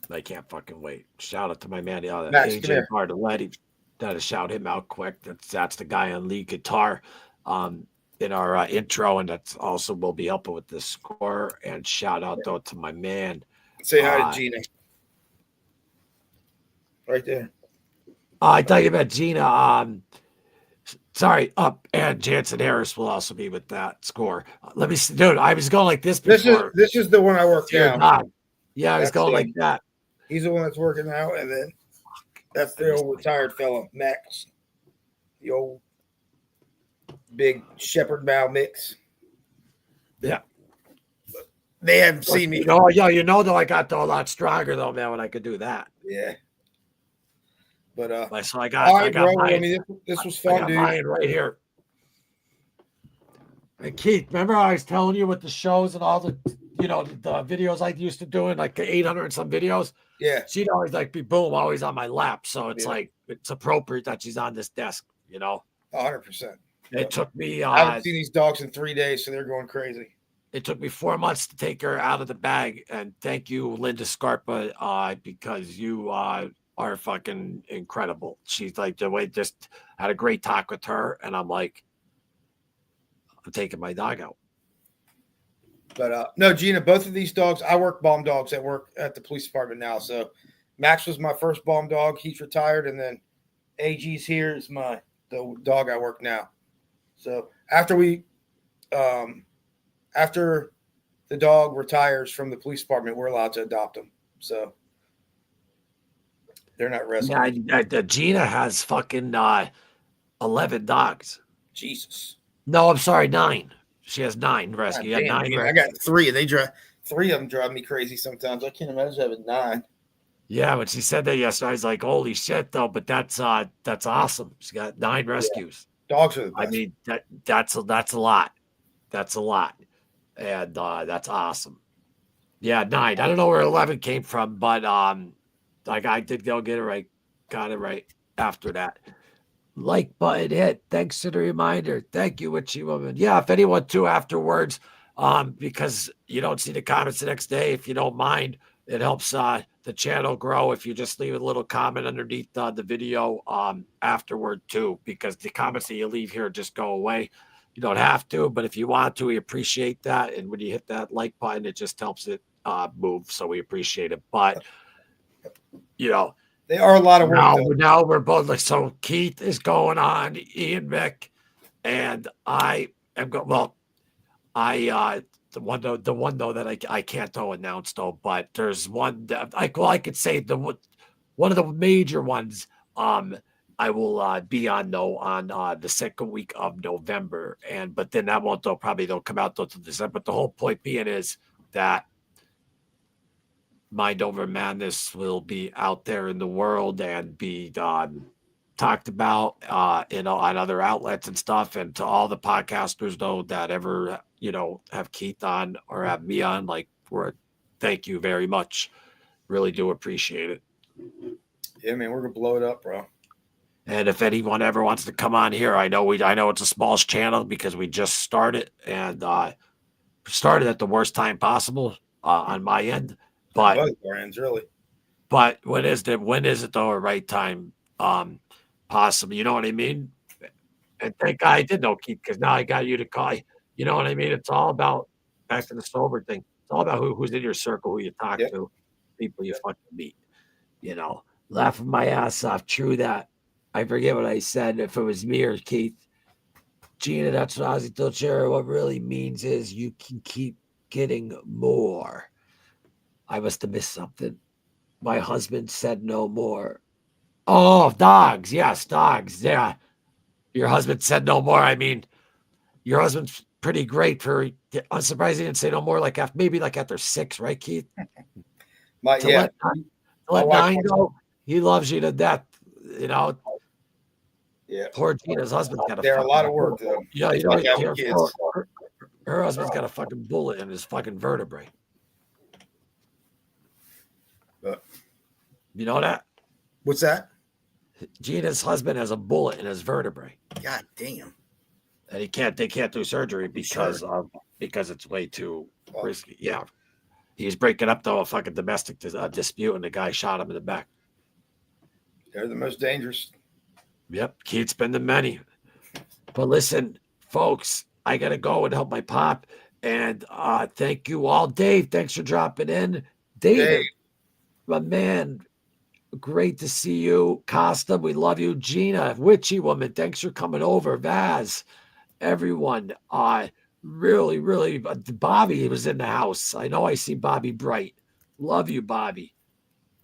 I can't fucking wait. Shout out to my man, Max, AJ Bartoletti. Gotta shout him out quick. That's the guy on lead guitar in our intro, and that's also will be helping with the score. And shout out though to my man. Say hi to Gina. Right there. I thought you about Gina. Sorry, and Jansen Harris will also be with that score. Let me see, dude. I was going like this before. This is the one I work now. Yeah, I was going like that. He's the one that's working now, and then that's the old retired fellow, Max. The old big shepherd bow mix. Yeah. But they haven't seen me. Oh, yeah, though I got a lot stronger though, man, when I could do that. Yeah. But so I got bro, mine. I mean, this was fun, dude. Mine right here. And Keith, remember I was telling you with the shows and all the the videos I used to do in like 800 and some videos. Yeah. She'd always like be always on my lap. So it's like it's appropriate that she's on this desk, 100%. It took me I haven't seen these dogs in 3 days, so they're going crazy. It took me 4 months to take her out of the bag. And thank you, Linda Scarpa, because you are fucking incredible. She's like just had a great talk with her, and I'm like, I'm taking my dog out. But no, Gina, both of these dogs, I work bomb dogs at work at the police department now. So Max was my first bomb dog. He's retired. And then AG's here is the dog I work now. So after the dog retires from the police department, we're allowed to adopt him. So they're not rescued. Yeah, Gina has fucking 11 dogs. Jesus. No, I'm sorry, 9. She has 9 rescue. God, damn, 9 I got 3, and 3 of them drive me crazy sometimes. I can't imagine having 9. Yeah, when she said that yesterday, I was like, "Holy shit!" Though, but that's awesome. She got 9 rescues. Yeah. Dogs are the best. I mean, that's a lot. That's a lot, and that's awesome. Yeah, 9. I don't know where 11 came from, but like I did go get it right. Got it right after that. Like button hit. Thanks for the reminder. Thank you, Witchy Woman. Yeah, if anyone too afterwards, because you don't see the comments the next day, if you don't mind, it helps the channel grow if you just leave a little comment underneath the video afterward too, because the comments that you leave here just go away. You don't have to, but if you want to, we appreciate that. And when you hit that like button, it just helps it move. So we appreciate it. But they are a lot of work. Now we're both like, so Keith is going on, Ian Mick, and I am going. Well, the one though that I can't announce though, but there's one that I could say one of the major ones. I will be on the second week of November, but then that won't probably come out till December. But the whole point being is that Mind Over Madness will be out there in the world and be talked about on other outlets and stuff. And to all the podcasters though that ever have Keith on or have me on, thank you very much. Really do appreciate it. Yeah, man, we're gonna blow it up, bro. And if anyone ever wants to come on here, I know it's a small channel because we just started and started at the worst time possible on my end. But both brands, really. But when is it though a right time? Possible, you know what I mean? And thank God I did know Keith, because now I got you to call. You know what I mean? It's all about back to the sober thing. It's all about who's in your circle, who you talk to, people you fucking meet. Laughing my ass off. True that. I forget what I said. If it was me or Keith, Gina, that's what Ozzy told Sarah. What really means is you can keep getting more. I must have missed something. My husband said no more. Oh, dogs. Yes, dogs. Yeah. Your husband said no more. I mean, your husband's pretty great for. I'm surprised he didn't say no more. Maybe after 6, right, Keith? Let 9 go. He loves you to death. Yeah. Poor Gina's husband's got They're a lot of work, bullet. though. Yeah, you It's know, like having kids. her husband's got a fucking bullet in his fucking vertebrae. But You know that? what's that? Gina's husband has a bullet in his vertebrae. God damn. And they can't do surgery because it's way too risky. Yeah. He's breaking up though a fucking domestic dispute, and the guy shot him in the back. They're the most dangerous. Yep, Keith's been the many. But listen, folks, I gotta go and help my pop. And thank you all. Dave, thanks for dropping in. David, my man, great to see you. Costa, we love you. Gina, witchy woman, thanks for coming over. Vaz, everyone, really, really, Bobby was in the house. I know I see Bobby Bright. Love you, Bobby.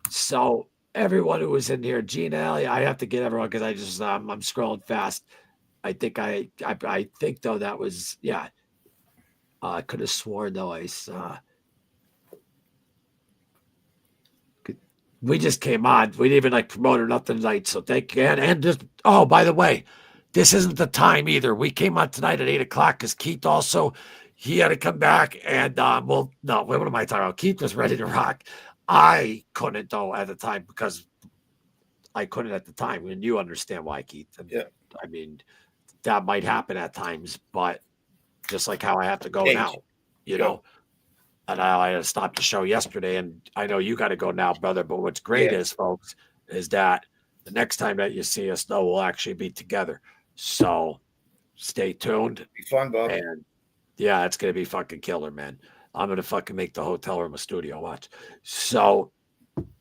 So everyone who was in here, Gina, Ellie, I have to get everyone because I'm scrolling fast. I think though that was, yeah. I could have sworn though I saw. We just came on. We didn't even promote or nothing tonight. So thank you. And just, oh, by the way, this isn't the time either. We came on tonight at 8:00 because Keith also, he had to come back. And what am I talking about? Keith was ready to rock. I couldn't though at the time because I couldn't at the time. And you understand why, Keith. Yeah. I mean, that might happen at times, but just like how I have to go now, you know. And I had to stop the show yesterday, and I know you got to go now, brother. But what's great is, folks, is that the next time that you see us, though, we'll actually be together. So stay tuned. Be fun, Bob. And yeah, it's gonna be fucking killer, man. I'm gonna fucking make the hotel room a studio. Watch. So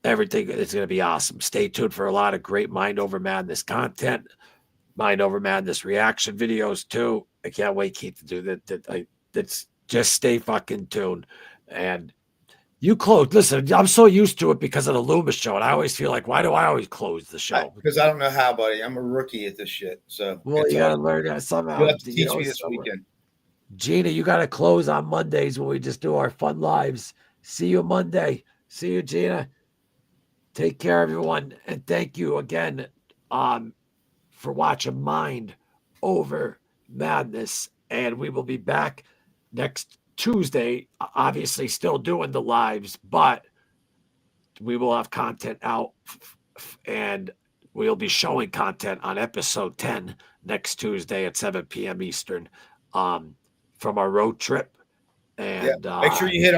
everything is gonna be awesome. Stay tuned for a lot of great Mind Over Madness content, Mind Over Madness reaction videos too. I can't wait, Keith, to do that. That's just stay fucking tuned. And you close. Listen, I'm so used to it because of the Loomis show, and I always feel like, why do I always close the show? Because I don't know how, buddy. I'm a rookie at this shit. So well, you gotta learn that somehow. You have to teach me this weekend. Gina, you gotta close on Mondays when we just do our fun lives. See you Monday. See you, Gina. Take care, everyone, and thank you again for watching Mind Over Madness. And we will be back next Tuesday, obviously still doing the lives, but we will have content out and we'll be showing content on episode 10 next Tuesday at 7 p.m. Eastern from our road trip. And make sure you hit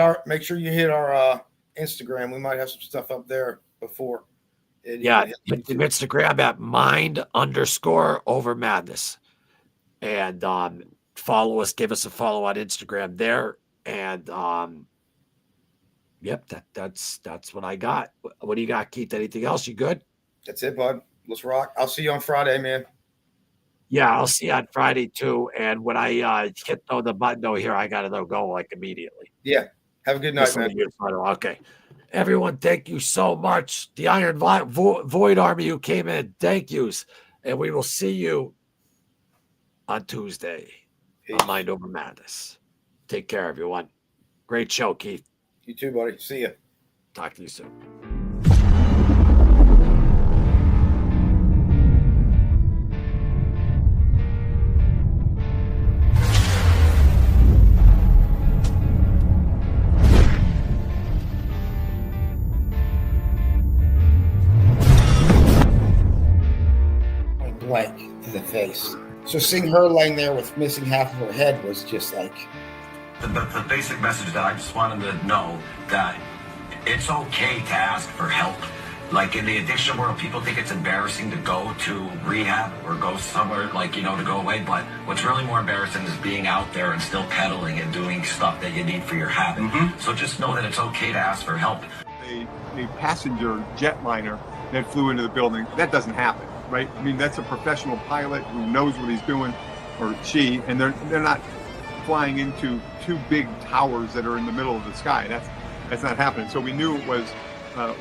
our Instagram. We might have some stuff up there before. Instagram at Mind_over Madness. And follow us, give us a follow on Instagram there. And that's what I got. What do you got, Keith? Anything else? You good? That's it, bud. Let's rock. I'll see you on Friday, man. Yeah, I'll see you on Friday too. And when I hit the button here, I gotta go immediately. Yeah. Have a good night, man. Okay. Everyone, thank you so much. The Iron Void Army who came in, thank yous. And we will see you on Tuesday on Mind Over Madness. Take care, everyone. Great show, Keith. You too, buddy. See ya. Talk to you soon. Blank to the face. So seeing her laying there with missing half of her head was just like... The basic message that I just wanted to know that it's okay to ask for help. Like in the addiction world, people think it's embarrassing to go to rehab or go somewhere to go away. But what's really more embarrassing is being out there and still pedaling and doing stuff that you need for your habit. Mm-hmm. So just know that it's okay to ask for help. A passenger jetliner that flew into the building, that doesn't happen. Right? I mean, that's a professional pilot who knows what he's doing, or she, and they're not flying into two big towers that are in the middle of the sky. That's not happening. So we knew it was,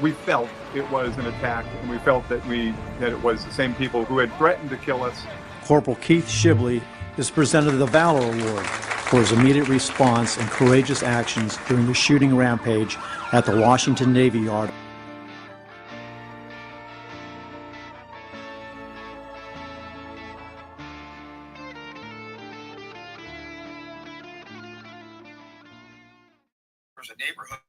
we felt it was an attack, and we felt that it was the same people who had threatened to kill us. Corporal Keith Shibley is presented the Valor Award for his immediate response and courageous actions during the shooting rampage at the Washington Navy Yard. there's a neighborhood